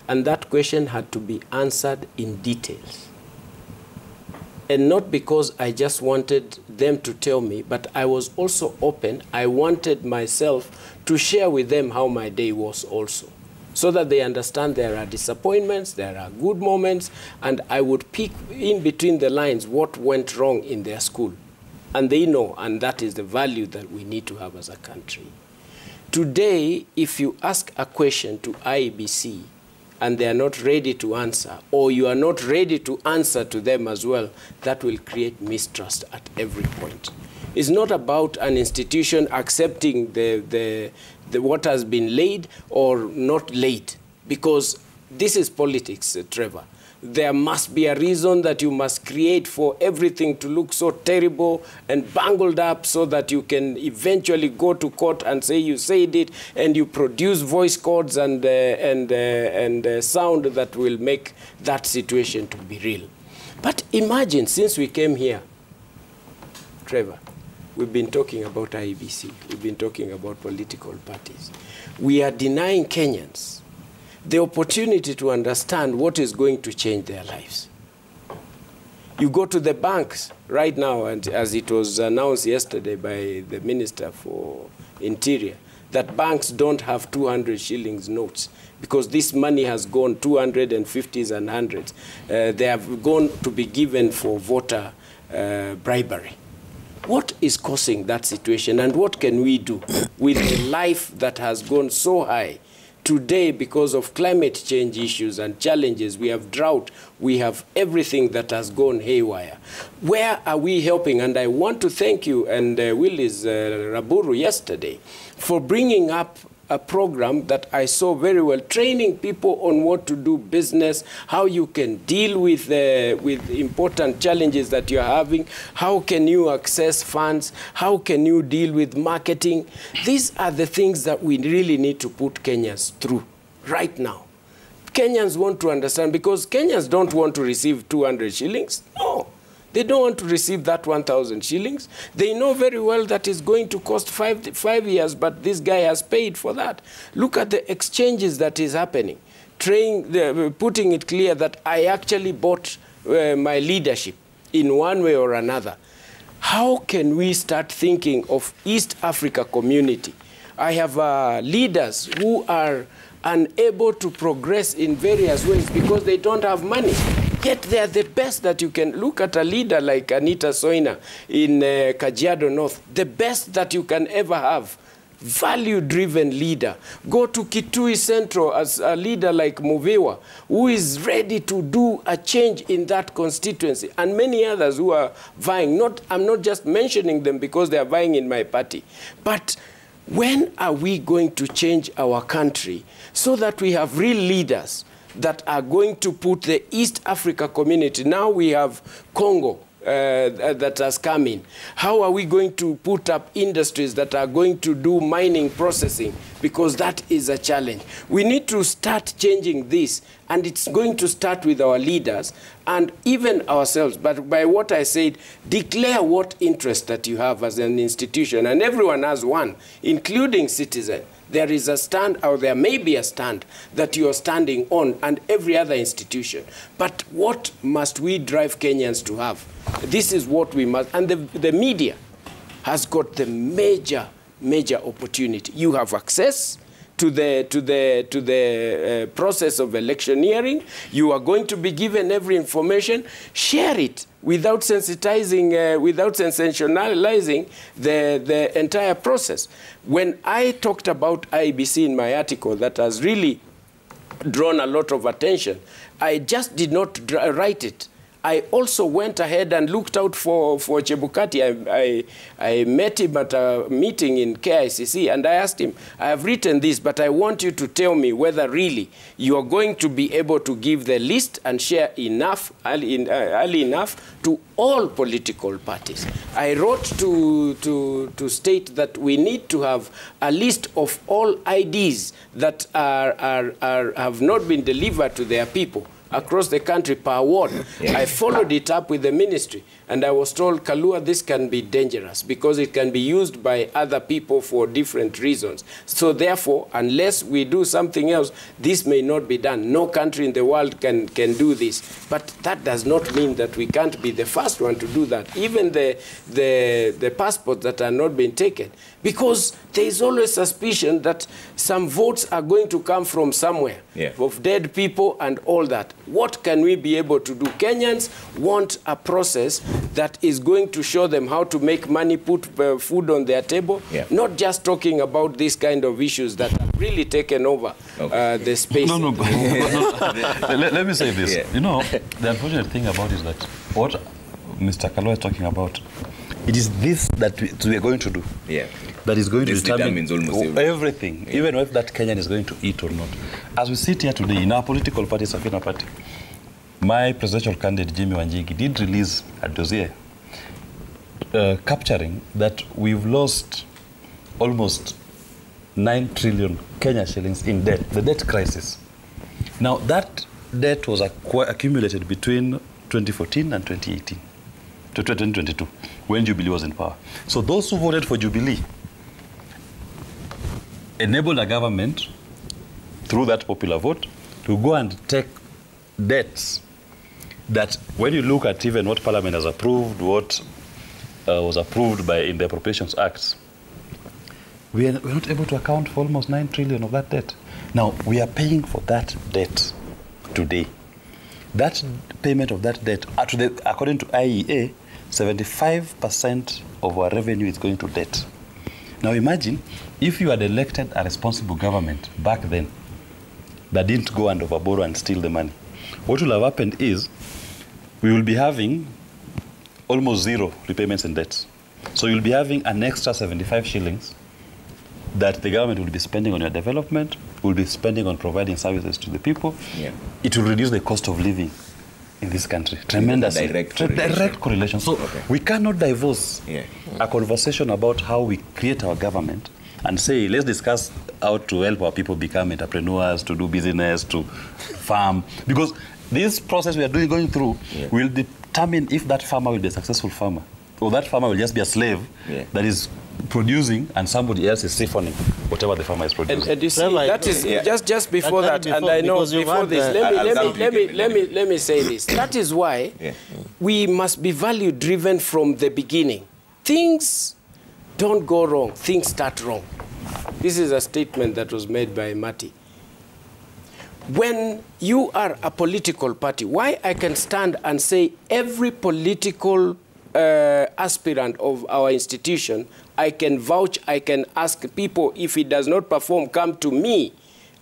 And that question had to be answered in details. And not because I just wanted them to tell me, but I was also open. I wanted myself to share with them how my day was also, so that they understand there are disappointments, there are good moments, and I would pick in between the lines what went wrong in their school. And they know, and that is the value that we need to have as a country. Today, if you ask a question to IEBC and they are not ready to answer, or you are not ready to answer to them as well, that will create mistrust at every point. It's not about an institution accepting what has been laid or not laid, because this is politics, Trevor. There must be a reason that you must create for everything to look so terrible and bungled up so that you can eventually go to court and say you said it, and you produce voice cords and sound that will make that situation to be real. But imagine, since we came here, Trevor, we've been talking about IEBC. We've been talking about political parties. We are denying Kenyans the opportunity to understand what is going to change their lives. You go to the banks right now, and as it was announced yesterday by the Minister for Interior, that banks don't have 200 shillings notes because this money has gone 250s and 100s. They have gone to be given for voter bribery. What is causing that situation, and what can we do with a life that has gone so high? Today, because of climate change issues and challenges, we have drought, we have everything that has gone haywire. Where are we helping? And I want to thank you and Willis Raburu yesterday for bringing up a program that I saw very well, training people on what to do business, how you can deal with important challenges that you're having, how can you access funds, how can you deal with marketing. These are the things that we really need to put Kenyans through right now. Kenyans want to understand, because Kenyans don't want to receive 200 shillings. No. They don't want to receive that 1,000 shillings. They know very well that it's going to cost five years, but this guy has paid for that. Look at the exchanges that is happening, putting it clear that I actually bought my leadership in one way or another. How can we start thinking of East Africa community? I have leaders who are unable to progress in various ways because they don't have money. Yet they are the best that you can. Look at a leader like Anita Soina in Kajiado North, the best that you can ever have. Value-driven leader. Go to Kitui Central as a leader like Muviwa, who is ready to do a change in that constituency, and many others who are vying. I'm not just mentioning them because they are vying in my party. But when are we going to change our country so that we have real leaders that are going to put the East Africa community? Now we have Congo that has come in. How are we going to put up industries that are going to do mining processing? Because that is a challenge. We need to start changing this, and it's going to start with our leaders and even ourselves. But by what I said, declare what interest that you have as an institution, and everyone has one, including citizen. There is a stand, or there may be a stand, that you are standing on, and every other institution. But what must we drive Kenyans to have? This is what we must, and the media has got the major opportunity. You have access to the process of electioneering. You are going to be given every information. Share it without sensitizing, without sensationalizing the entire process. When I talked about IEBC in my article that has really drawn a lot of attention, I just did not write it. I also went ahead and looked out for Chebukati. I met him at a meeting in KICC, and I asked him, I have written this, but I want you to tell me whether really you are going to be able to give the list and share enough, early enough, to all political parties. I wrote to state that we need to have a list of all IDs that have not been delivered to their people across the country per ward. Yeah. I followed it up with the ministry, and I was told, Kalua, this can be dangerous because it can be used by other people for different reasons. So therefore, unless we do something else, this may not be done. No country in the world can do this. But that does not mean that we can't be the first one to do that. Even the passports that are not being taken, because there is always suspicion that some votes are going to come from somewhere, of dead people and all that. What can we be able to do? Kenyans want a process that is going to show them how to make money, put food on their table, not just talking about these kind of issues that have really taken over the space. Let me say this. Yeah. You know, the unfortunate thing about it is that what Mr. Kalua is talking about, it is this that we are going to do. Yeah. That is going to determine almost everything, even if that Kenyan is going to eat or not. As we sit here today, in our political party, Safina Party, my presidential candidate, Jimmy Wanjigi, did release a dossier capturing that we've lost almost 9 trillion Kenya shillings in debt, the debt crisis. Now, that debt was accumulated between 2014 and 2018 to 2022, when Jubilee was in power. So those who voted for Jubilee enabled a government, through that popular vote, to go and take debts that, when you look at even what Parliament has approved, what was approved in the Appropriations Act, we're not able to account for almost 9 trillion of that debt. Now, we are paying for that debt today. That payment of that debt, according to IEA, 75% of our revenue is going to debt. Now imagine if you had elected a responsible government back then that didn't go and overborrow and steal the money. What will have happened is we will be having almost zero repayments in debts. So you'll be having an extra 75 shillings that the government will be spending on your development, will be spending on providing services to the people. Yeah. It will reduce the cost of living in this country tremendously. Direct correlation. So we cannot divorce a conversation about how we create our government and say, let's discuss how to help our people become entrepreneurs, to do business, to farm. Because this process we are going through will determine if that farmer will be a successful farmer, or that farmer will just be a slave that is producing and somebody else is siphoning whatever the farmer is producing. And you see, that is just before that, and I know before this, let me say this. That is why we must be value-driven from the beginning. Things don't go wrong, things start wrong. This is a statement that was made by Mati. When you are a political party, why I can stand and say every political aspirant of our institution, I can vouch, I can ask people, if he does not perform, come to me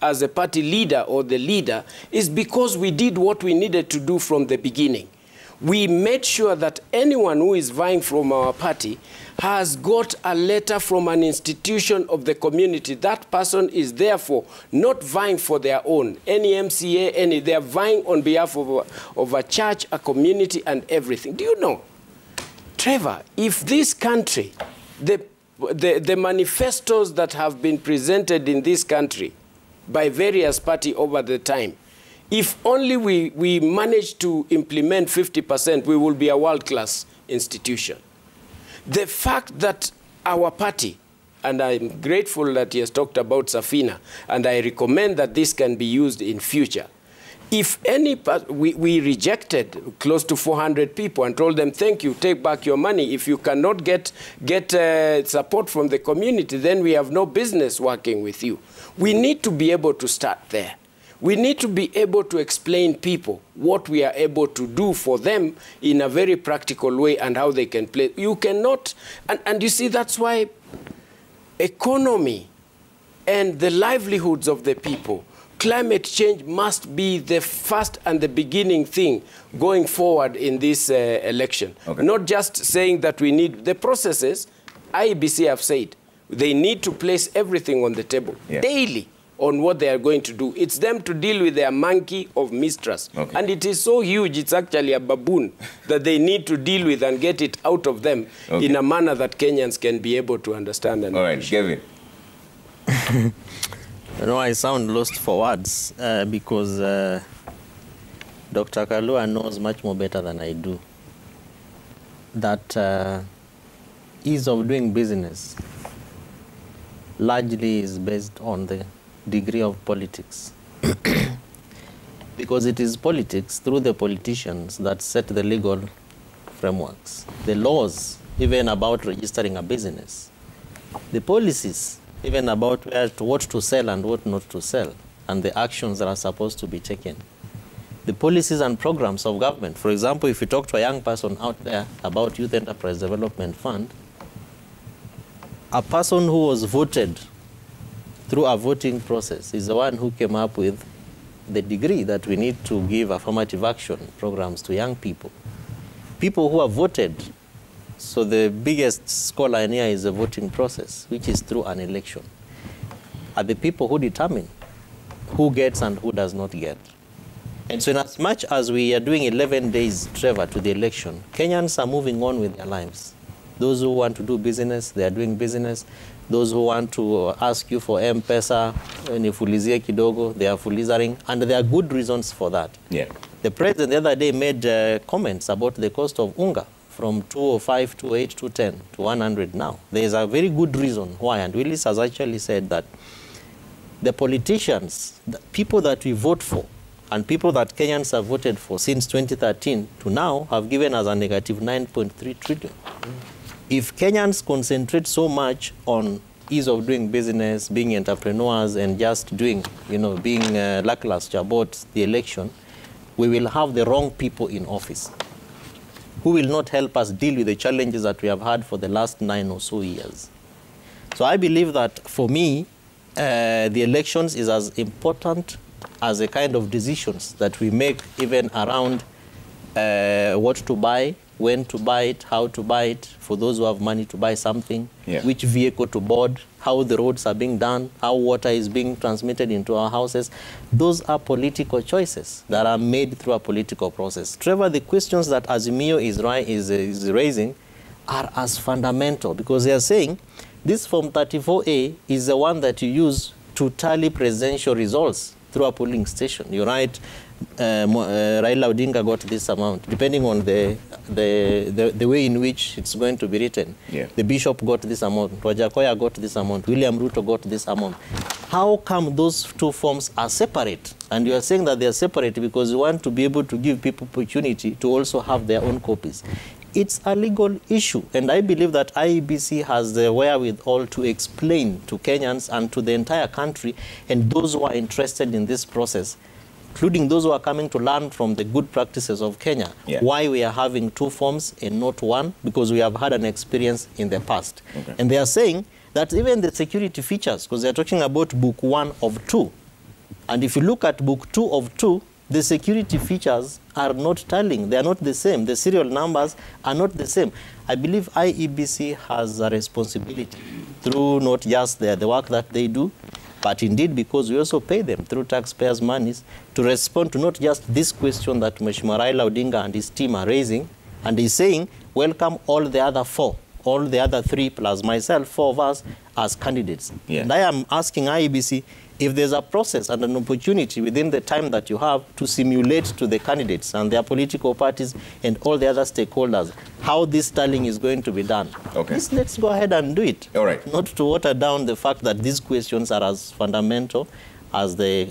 as a party leader or the leader, is because we did what we needed to do from the beginning. We made sure that anyone who is vying from our party has got a letter from an institution of the community. That person is therefore not vying for their own, any MCA, they are vying on behalf of a church, a community, and everything. Do you know, Trevor, if this country, the manifestos that have been presented in this country by various parties over the time, if only we manage to implement 50%, we will be a world-class institution. The fact that our party, and I'm grateful that he has talked about Safina, and I recommend that this can be used in future. If any, we rejected close to 400 people and told them, thank you, take back your money. If you cannot get support from the community, then we have no business working with you. We need to be able to start there. We need to be able to explain people what we are able to do for them in a very practical way and how they can play. You cannot, and you see, that's why economy and the livelihoods of the people, climate change must be the first and the beginning thing going forward in this election. Okay. Not just saying that we need the processes. IEBC have said they need to place everything on the table daily on what they are going to do. It's them to deal with their monkey of mistrust. Okay. And it is so huge, it's actually a baboon that they need to deal with and get it out of them in a manner that Kenyans can be able to understand. And all right, Kevin. You know, I sound lost for words because Dr. Kalua knows much more better than I do that ease of doing business largely is based on the degree of politics. Because it is politics through the politicians that set the legal frameworks, the laws, even about registering a business, the policies, even about what to sell and what not to sell, and the actions that are supposed to be taken. The policies and programs of government. For example, if you talk to a young person out there about Youth Enterprise Development Fund, a person who was voted through a voting process is the one who came up with the degree that we need to give affirmative action programs to young people. People who are voted. So the biggest scholar in here is the voting process, which is through an election. Are the people who determine who gets and who does not get. And so in as much as we are doing 11 days, Trevor, to the election, Kenyans are moving on with their lives. Those who want to do business, they are doing business. Those who want to ask you for M-Pesa, nifulizie kidogo, they are fulizing, and there are good reasons for that. Yeah. The president the other day made comments about the cost of unga from 205, 208, 210 to 100 now. There is a very good reason why, and Willis has actually said that the politicians, the people that we vote for, and people that Kenyans have voted for since 2013 to now have given us a negative 9.3 trillion. If Kenyans concentrate so much on ease of doing business, being entrepreneurs, and just doing, being lackluster about the election, we will have the wrong people in office who will not help us deal with the challenges that we have had for the last 9 or so years. So I believe that for me, the elections is as important as the kind of decisions that we make even around what to buy, when to buy it, how to buy it, for those who have money to buy something, which vehicle to board, how the roads are being done, how water is being transmitted into our houses. Those are political choices that are made through a political process. Trevor, the questions that Azimio is raising are as fundamental, because they are saying this Form 34A is the one that you use to tally presidential results through a polling station. You write, Raila Odinga got this amount, depending on the way in which it's going to be written. The bishop got this amount, Wajakoya got this amount, William Ruto got this amount. How come those two forms are separate? And you are saying that they are separate because you want to be able to give people opportunity to also have their own copies. It's a legal issue, and I believe that IEBC has the wherewithal to explain to Kenyans and to the entire country and those who are interested in this process, including those who are coming to learn from the good practices of Kenya, why we are having two forms and not one, because we have had an experience in the past. And they are saying that even the security features, because they are talking about Book 1 of 2, and if you look at Book 2 of 2, the security features are not tallying. They are not the same. The serial numbers are not the same. I believe IEBC has a responsibility through not just the work that they do, but indeed because we also pay them through taxpayers' monies to respond to not just this question that Mheshimiwa Raila Odinga and his team are raising, and he's saying, welcome all the other four, all the other three plus myself, 4 of us as candidates. And I am asking IEBC, if there's a process and an opportunity within the time that you have to simulate to the candidates and their political parties and all the other stakeholders how this tallying is going to be done. Let's go ahead and do it. Not to water down the fact that these questions are as fundamental as the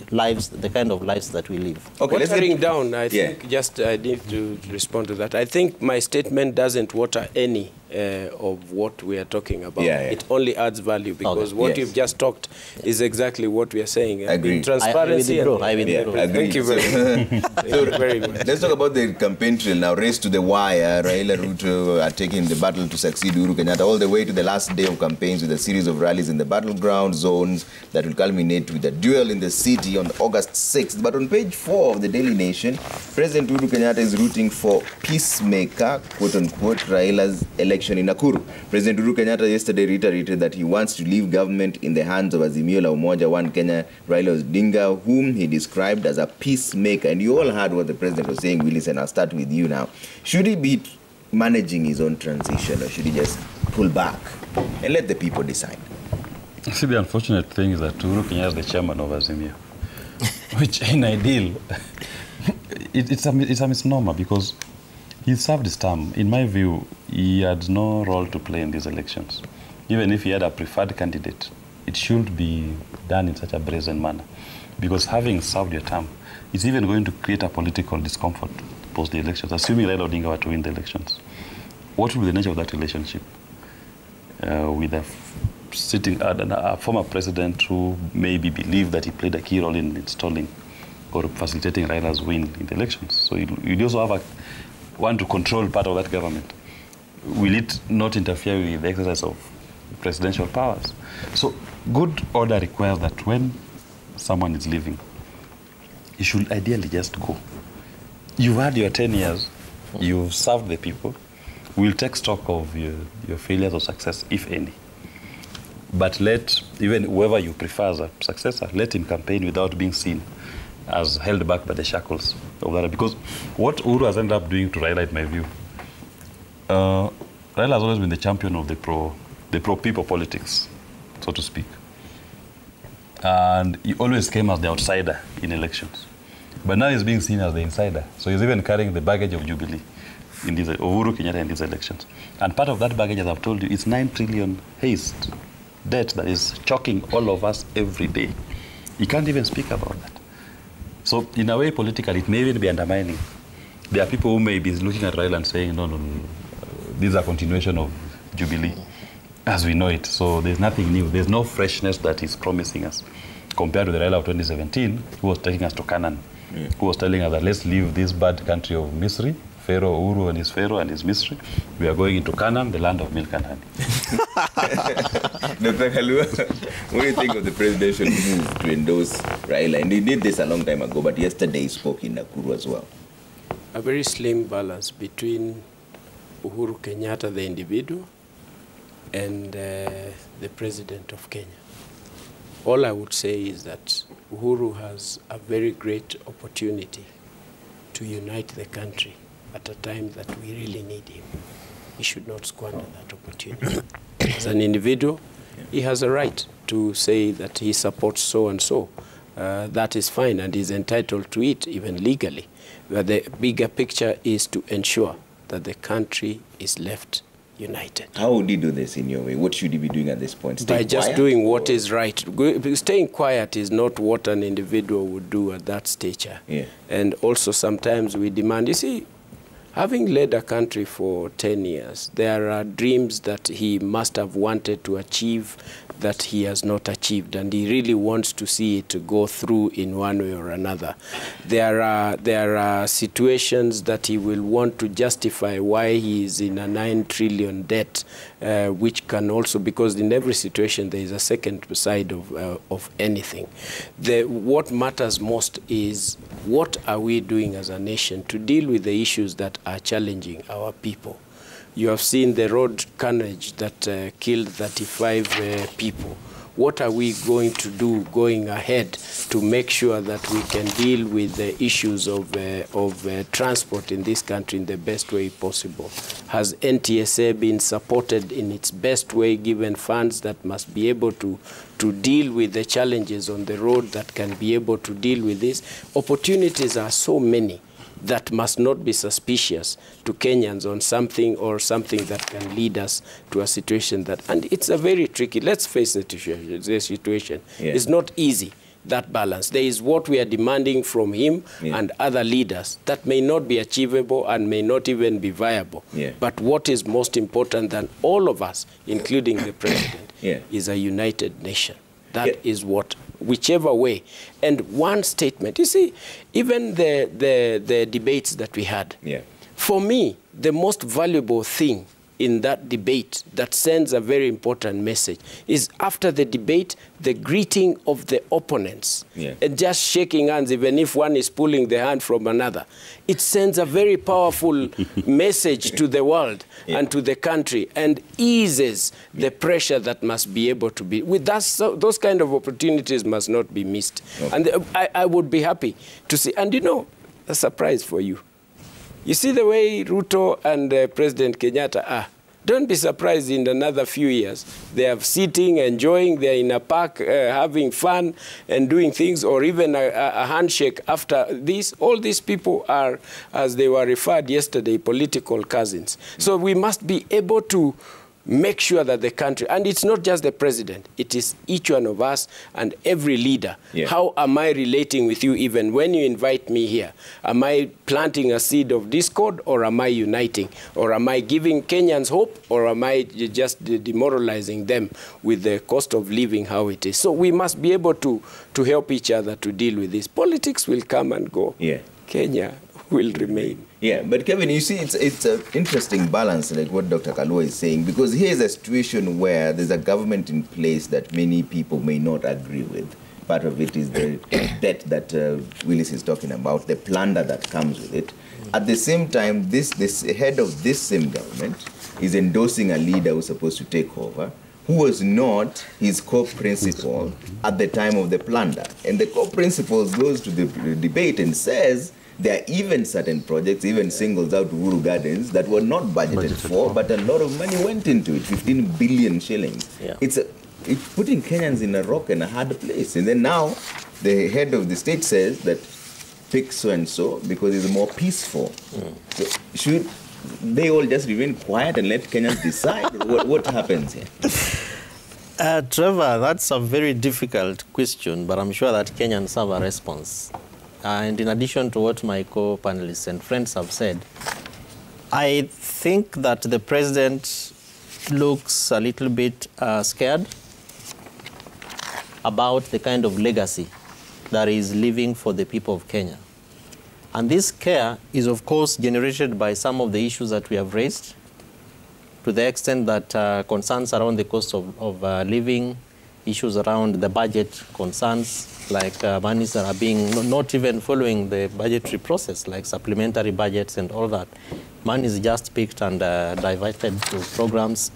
kind of lives that we live. Watering down, I think, just I need to respond to that. I think my statement doesn't water any of what we are talking about. It only adds value, because what you've just talked is exactly what we are saying. Agreed. Transparency. Thank you very much. Let's talk about the campaign trail now. Race to the wire. Raila, Ruto are taking the battle to succeed Uhuru Kenyatta all the way to the last day of campaigns, with a series of rallies in the battleground zones that will culminate with a duel in the city on August 6th. But on page 4 of the Daily Nation, President Uhuru Kenyatta is rooting for peacemaker, quote-unquote, Raila's election in Nakuru. President Uhuru Kenyatta yesterday reiterated that he wants to leave government in the hands of Azimio la Umoja One Kenya, Raila Odinga, whom he described as a peacemaker. And you all heard what the president was saying, Willis, and I'll start with you now. Should he be managing his own transition, or should he just pull back and let the people decide? See, the unfortunate thing is that Uhuru Kenyatta is the chairman of Azimio, which in ideal, it's a misnomer, because he served his term. In my view, he had no role to play in these elections. Even if he had a preferred candidate, it should be done in such a brazen manner, because having served your term is even going to create a political discomfort post the elections, assuming Raila Odinga were to win the elections. What will be the nature of that relationship with a former president who maybe believed that he played a key role in installing or facilitating Raila's win in the elections? So you also want to control part of that government. Will it not interfere with the exercise of presidential powers? So good order requires that when someone is leaving, you should ideally just go. You've had your 10 years, you've served the people. We'll take stock of your failures or success, if any. But let, even whoever you prefer as a successor, let him campaign without being seen as held back by the shackles of that. Because what Uhuru has ended up doing to Raila, in my view, Raila has always been the champion of the pro-people politics, so to speak. And he always came as the outsider in elections. But now he's being seen as the insider. So he's even carrying the baggage of Jubilee in these Uhuru Kenyatta in these elections. And part of that baggage, as I've told you, is 9 trillion haste debt that is choking all of us every day. He can't even speak about that. So in a way, politically, it may even be undermining. There are people who may be looking at Raila and saying, no, this is a continuation of Jubilee as we know it. So there's nothing new. There's no freshness that he's promising us compared to the Raila of 2017, who was taking us to Canaan, who was telling us that let's leave this bad country of Misri, Pharaoh Uhuru and his Misri. We are going into Canaan, the land of milk and honey. Dr. Kalua, what do you think of the presidential move to endorse Raila? And he did this a long time ago, but yesterday he spoke in Nakuru as well. A very slim balance between Uhuru Kenyatta, the individual, and the President of Kenya. All I would say is that Uhuru has a very great opportunity to unite the country at a time that we really need him. He should not squander that opportunity. As an individual, he has a right to say that he supports so-and-so. That is fine, and he's entitled to it, even legally. But the bigger picture is to ensure that the country is left united. How would he do this in your way? What should he be doing at this point? Stay By just quiet, doing what is right. Staying quiet is not what an individual would do at that stature. Yeah. And also sometimes we demand, you see, having led a country for 10 years, there are dreams that he must have wanted to achieve that he has not achieved, and he really wants to see it go through in one way or another. There are situations that he will want to justify why he is in a 9 trillion debt, which can also, because in every situation there is a second side of anything. What matters most is what are we doing as a nation to deal with the issues that are challenging our people. You have seen the road carnage that killed 35 people. What are we going to do going ahead to make sure that we can deal with the issues of transport in this country in the best way possible? Has NTSA been supported in its best way, given funds that must be able to deal with the challenges on the road, that can be able to deal with this? Opportunities are so many that must not be suspicious to Kenyans on something or something that can lead us to a situation that, and it's a very tricky, let's face the situation. Yeah. It's not easy, that balance. There is what we are demanding from him and other leaders that may not be achievable and may not even be viable. Yeah. But what is most important than all of us, including the president, is a united nation. That is what, whichever way. And one statement, you see, even the debates that we had, for me, the most valuable thing in that debate that sends a very important message is after the debate, the greeting of the opponents. And just shaking hands, even if one is pulling the hand from another. It sends a very powerful message to the world and to the country, and eases the pressure that must be able to be. With that, those kind of opportunities must not be missed. And I would be happy to see. And you know, a surprise for you. You see the way Ruto and President Kenyatta are. Don't be surprised in another few years. They are sitting, enjoying, they're in a park, having fun and doing things, or even a handshake after this. All these people are, as they were referred yesterday, political cousins. So we must be able to make sure that the country, and it's not just the president, it is each one of us and every leader. How am I relating with you even when you invite me here? Am I planting a seed of discord, or am I uniting? Or am I giving Kenyans hope, or am I just demoralizing them with the cost of living how it is? So we must be able to help each other to deal with this. Politics will come and go. Kenya will remain. But Kevin, you see, it's an interesting balance, like what Dr. Kalua is saying, because here's a situation where there's a government in place that many people may not agree with. Part of it is the debt that Willis is talking about, the plunder that comes with it. At the same time, this head of this same government is endorsing a leader who's supposed to take over, who was not his core principal at the time of the plunder. And the core principal goes to the debate and says, there are even certain projects, even singles out Uhuru Gardens, that were not budgeted for, but a lot of money went into it, 15 billion shillings. It's putting Kenyans in a rock and a hard place. And then now, the head of the state says that pick so-and-so because it's more peaceful. So should they all just remain quiet and let Kenyans decide? What happens here? Trevor, that's a very difficult question, but I'm sure that Kenyans have a response. And in addition to what my co-panelists and friends have said, I think that the president looks a little bit scared about the kind of legacy that he is leaving for the people of Kenya. And this care is, of course, generated by some of the issues that we have raised, to the extent that concerns around the cost of living, issues around the budget concerns, like monies that are being not even following the budgetary process, like supplementary budgets and all that. Money is just picked and diverted to programs.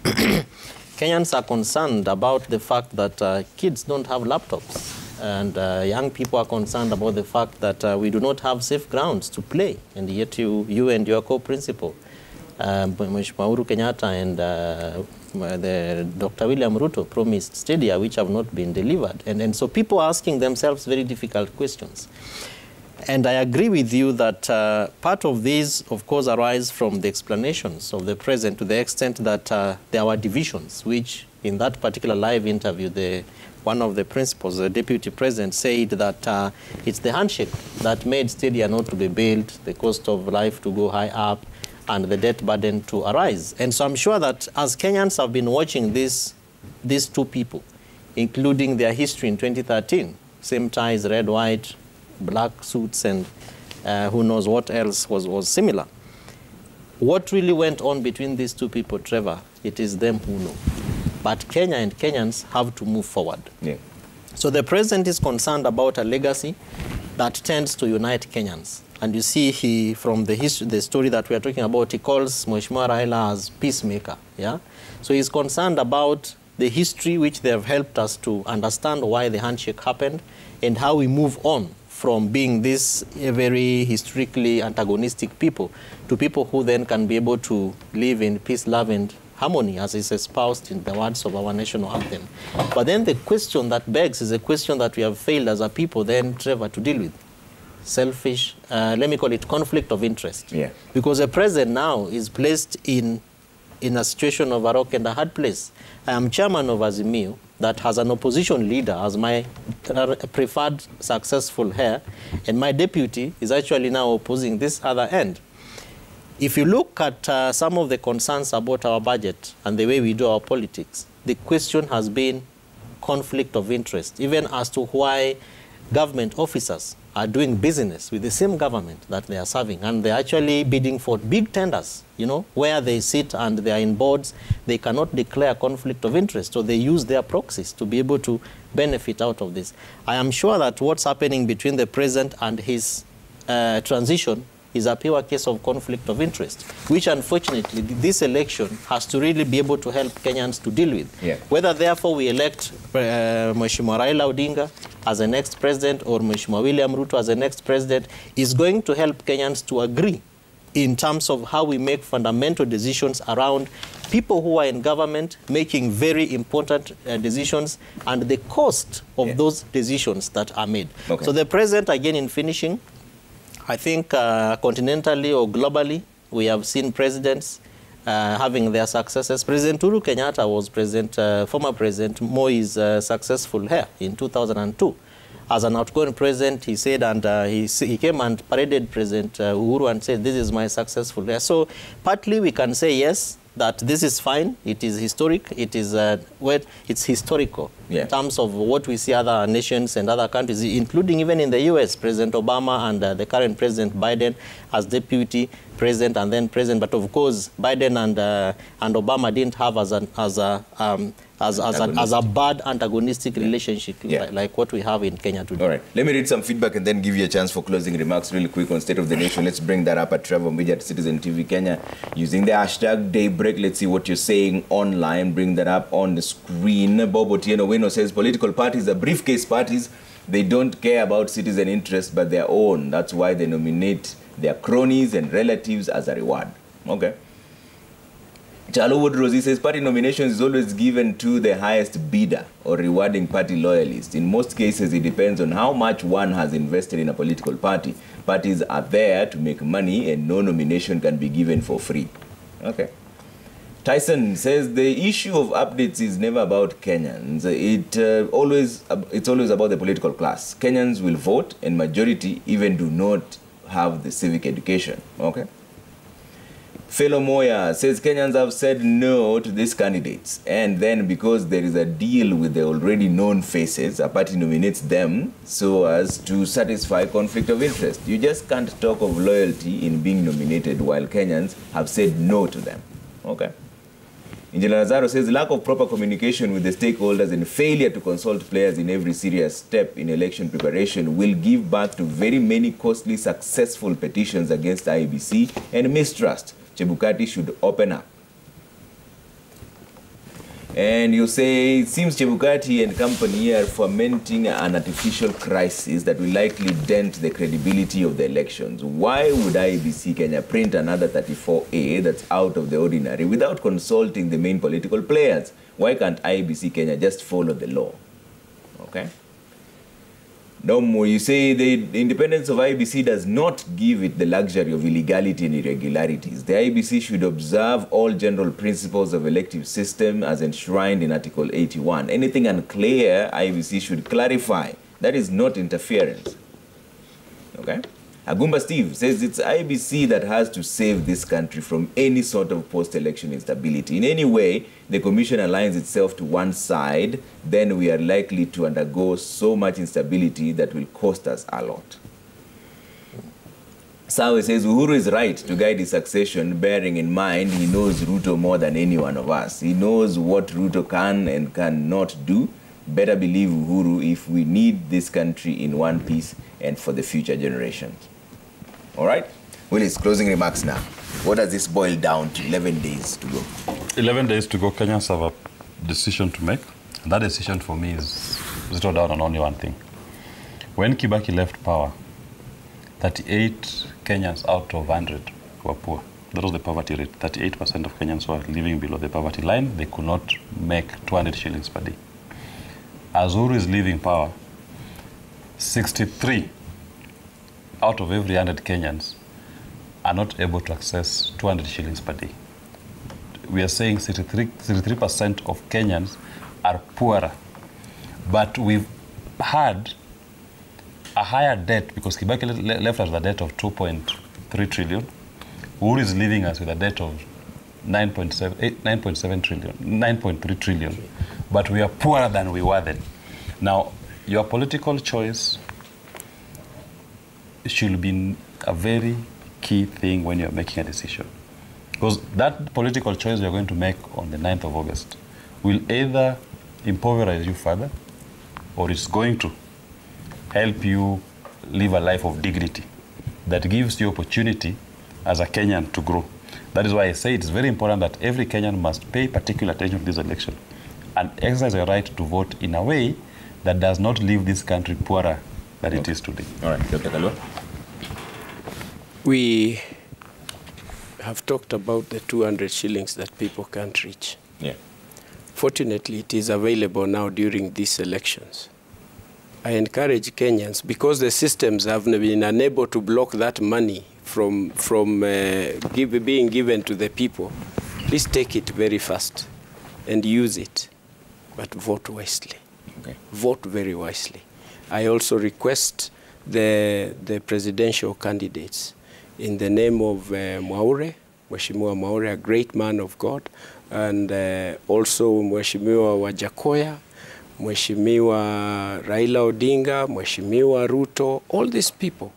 Kenyans are concerned about the fact that kids don't have laptops. And young people are concerned about the fact that we do not have safe grounds to play. And yet you and your co-principal, Mheshimiwa Uhuru Kenyatta and Dr. William Ruto promised stadia which have not been delivered. And so people are asking themselves very difficult questions. And I agree with you that part of these, of course, arise from the explanations of the president, to the extent that there were divisions, which in that particular live interview, one of the principals, the deputy president, said that it's the handshake that made stadia not to be built, the cost of life to go high up, and the debt burden to arise. And so I'm sure that as Kenyans have been watching these two people, including their history in 2013, same ties, red, white, black suits, and who knows what else was similar. What really went on between these two people, Trevor, it is them who know. But Kenya and Kenyans have to move forward. Yeah. So the president is concerned about a legacy that tends to unite Kenyans. And you see, from the story that we are talking about, he calls Mheshimiwa Raila as peacemaker. Yeah? So he's concerned about the history which they have helped us to understand why the handshake happened and how we move on from being this very historically antagonistic people to people who then can be able to live in peace, love, and harmony, as is espoused in the words of our national anthem. But then the question that begs is a question that we have failed as a people then, Trevor, to deal with. Selfish, let me call it conflict of interest. Yeah. Because the president now is placed in a situation of a rock and a hard place. I am chairman of Azimio that has an opposition leader as my preferred successful heir, and my deputy is actually now opposing this other end. If you look at some of the concerns about our budget and the way we do our politics, the question has been conflict of interest, even as to why government officers are doing business with the same government that they are serving, and they're actually bidding for big tenders, you know, where they sit and they are in boards. They cannot declare conflict of interest, so they use their proxies to be able to benefit out of this. I am sure that what's happening between the president and his transition is a pure case of conflict of interest, which unfortunately this election has to really be able to help Kenyans to deal with. Yeah. Whether therefore we elect Mheshimiwa Raila Odinga as the next president or Mheshimiwa William Ruto as the next president is going to help Kenyans to agree in terms of how we make fundamental decisions around people who are in government making very important decisions and the cost of those decisions that are made. Okay. So the president, again in finishing, I think continentally or globally, we have seen presidents having their successes. President Uhuru Kenyatta was former President Moi's successful heir in 2002. As an outgoing president, he said, and he came and paraded President Uhuru and said, this is my successful heir. So partly we can say yes, that this is fine. It is historic. It is it's historical in terms of what we see other nations and other countries, including even in the U.S. President Obama and the current President Biden as deputy president and then president. But of course, Biden and Obama didn't have as a bad antagonistic relationship like what we have in Kenya today. All right. Let me read some feedback and then give you a chance for closing remarks really quick on State of the Nation. Let's bring that up at Trevor Media at Citizen TV Kenya using the hashtag Daybreak. Let's see what you're saying online. Bring that up on the screen. Bob Otieno Weno says political parties are briefcase parties. They don't care about citizen interest but their own. That's why they nominate their cronies and relatives as a reward. Okay. Chalo Woodrose says party nominations is always given to the highest bidder or rewarding party loyalists. In most cases, it depends on how much one has invested in a political party. Parties are there to make money and no nomination can be given for free. Okay. Tyson says the issue of updates is never about Kenyans. It's always about the political class. Kenyans will vote and majority even do not have the civic education. Okay. Fellow Moya says Kenyans have said no to these candidates, and then because there is a deal with the already known faces, a party nominates them so as to satisfy conflict of interest. You just can't talk of loyalty in being nominated while Kenyans have said no to them. Okay. Engineer Lazaro says lack of proper communication with the stakeholders and failure to consult players in every serious step in election preparation will give birth to very many costly successful petitions against IEBC and mistrust. Chebukati should open up. And you say, it seems Chebukati and company are fomenting an artificial crisis that will likely dent the credibility of the elections. Why would IEBC Kenya print another 34A that's out of the ordinary without consulting the main political players? Why can't IEBC Kenya just follow the law? Okay? No more. You say the independence of IEBC does not give it the luxury of illegality and irregularities. The IEBC should observe all general principles of elective system as enshrined in Article 81. Anything unclear, IEBC should clarify. That is not interference. Okay? Agumba Steve says it's IEBC that has to save this country from any sort of post-election instability. In any way, the commission aligns itself to one side, then we are likely to undergo so much instability that will cost us a lot. Sawe says Uhuru is right to guide his succession, bearing in mind he knows Ruto more than any one of us. He knows what Ruto can and cannot do. Better believe Uhuru if we need this country in one piece and for the future generations. All right? Willis, closing remarks now. What does this boil down to? 11 days to go. 11 days to go. Kenyans have a decision to make. And that decision for me is zero down on only one thing. When Kibaki left power, 38 Kenyans out of 100 were poor. That was the poverty rate. 38% of Kenyans were living below the poverty line. They could not make 200 shillings per day. As Uhuru is leaving power, 63 out of every 100 Kenyans are not able to access 200 shillings per day. We are saying 63% of Kenyans are poorer. But we've had a higher debt because Kibaki left us with a debt of 2.3 trillion. Uhuru is leaving us with a debt of 9.3 trillion. But we are poorer than we were then. Now, your political choice should be a very key thing when you're making a decision. Because that political choice you're going to make on the 9th of August will either impoverize you further or it's going to help you live a life of dignity that gives you opportunity as a Kenyan to grow. That is why I say it's very important that every Kenyan must pay particular attention to this election and exercise your right to vote in a way that does not leave this country poorer than it is today. All right, Dr. Kalua. We have talked about the 200 shillings that people can't reach. Yeah. Fortunately, it is available now during these elections. I encourage Kenyans, because the systems have been unable to block that money from being given to the people, please take it very fast and use it, but vote wisely. Okay. Vote very wisely. I also request the presidential candidates in the name of Mwaure, Mheshimiwa Mwaure, a great man of God, and also Mheshimiwa Wajakoya, Mheshimiwa Raila Odinga, Mheshimiwa Ruto, all these people,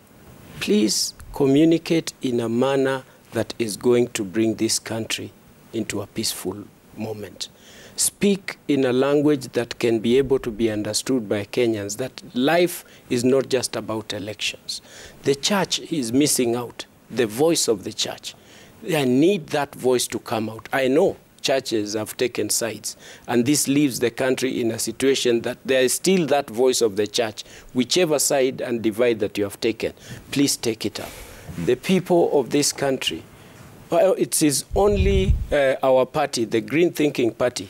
please communicate in a manner that is going to bring this country into a peaceful moment. Speak in a language that can be able to be understood by Kenyans, that life is not just about elections. The church is missing out, the voice of the church. I need that voice to come out. I know churches have taken sides, and this leaves the country in a situation that there is still that voice of the church. Whichever side and divide that you have taken, please take it up. The people of this country, well, it is only our party, the Green Thinking Party,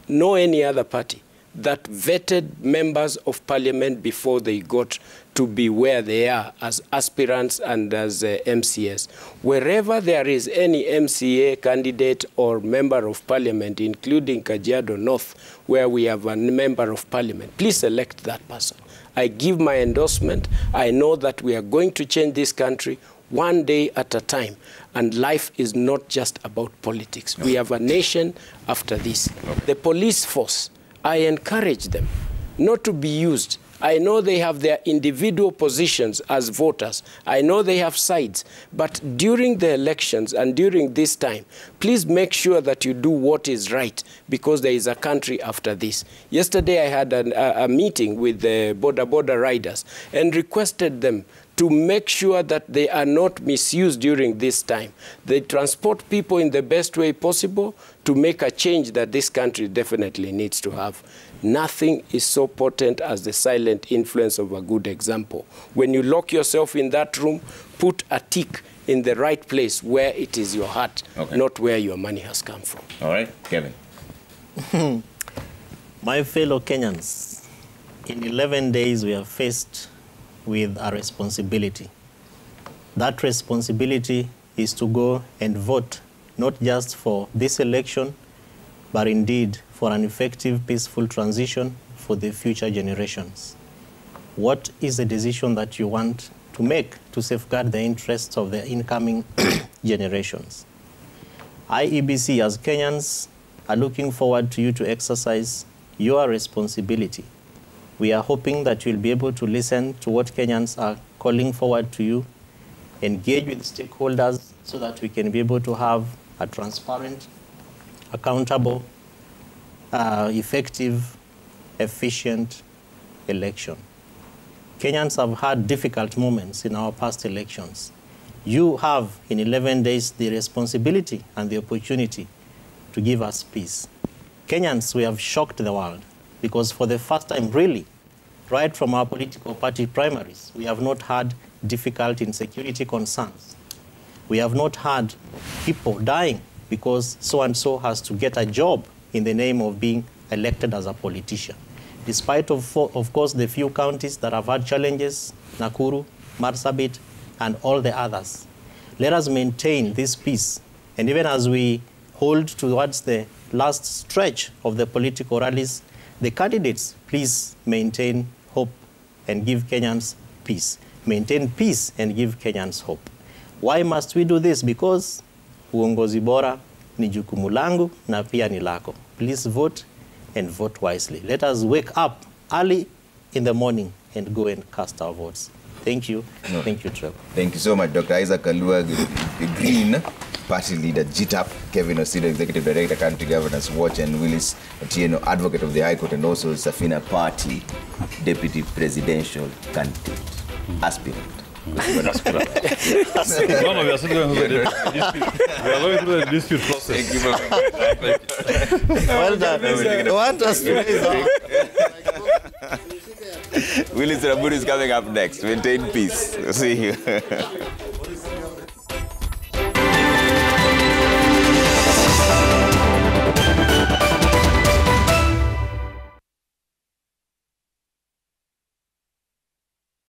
no any other party, that vetted members of parliament before they got to be where they are as aspirants and as MCAs. Wherever there is any MCA candidate or member of parliament, including Kajiado North, where we have a member of parliament, please elect that person. I give my endorsement. I know that we are going to change this country one day at a time. And life is not just about politics. We have a nation after this. The police force, I encourage them not to be used I know they have their individual positions as voters. I know they have sides. But during the elections and during this time, please make sure that you do what is right, because there is a country after this. Yesterday I had a meeting with the border riders and requested them to make sure that they are not misused during this time. They transport people in the best way possible to make a change that this country definitely needs to have. Nothing is so potent as the silent influence of a good example. When you lock yourself in that room, put a tick in the right place where it is your heart, not where your money has come from. All right, Kevin. My fellow Kenyans, in 11 days we are faced with a responsibility. That responsibility is to go and vote, not just for this election, but indeed for an effective, peaceful transition for the future generations. What is the decision that you want to make to safeguard the interests of the incoming generations? IEBC, as Kenyans, are looking forward to you to exercise your responsibility. We are hoping that you'll be able to listen to what Kenyans are calling forward to you, engage with stakeholders so that we can be able to have a transparent, accountable, effective, efficient election. Kenyans have had difficult moments in our past elections. You have, in 11 days, the responsibility and the opportunity to give us peace. Kenyans, we have shocked the world because for the first time, really, right from our political party primaries, we have not had difficult insecurity concerns. We have not had people dying because so-and-so has to get a job in the name of being elected as a politician. Despite, of course, the few counties that have had challenges, Nakuru, Marsabit, and all the others. Let us maintain this peace. And even as we hold towards the last stretch of the political rallies, the candidates, please maintain hope and give Kenyans peace. Maintain peace and give Kenyans hope. Why must we do this? Because uongozi bora ni jukumu langu na pia ni lako. Please vote and vote wisely. Let us wake up early in the morning and go and cast our votes. Thank you. No. Thank you, Trevor. Thank you so much, Dr. Isaac Kalua, the Green Party Leader, GTAP, Kevin Osido, Executive Director, Country Governance Watch, and Willis Otieno, Advocate of the High Court, and also Safina Party, Deputy Presidential Candidate, Aspirant. No, we are still going through the dispute. We are going through the dispute process. Thank you very much. Well done. You want us to raise our... Willis Raburi is coming up next. Maintain peace. See you.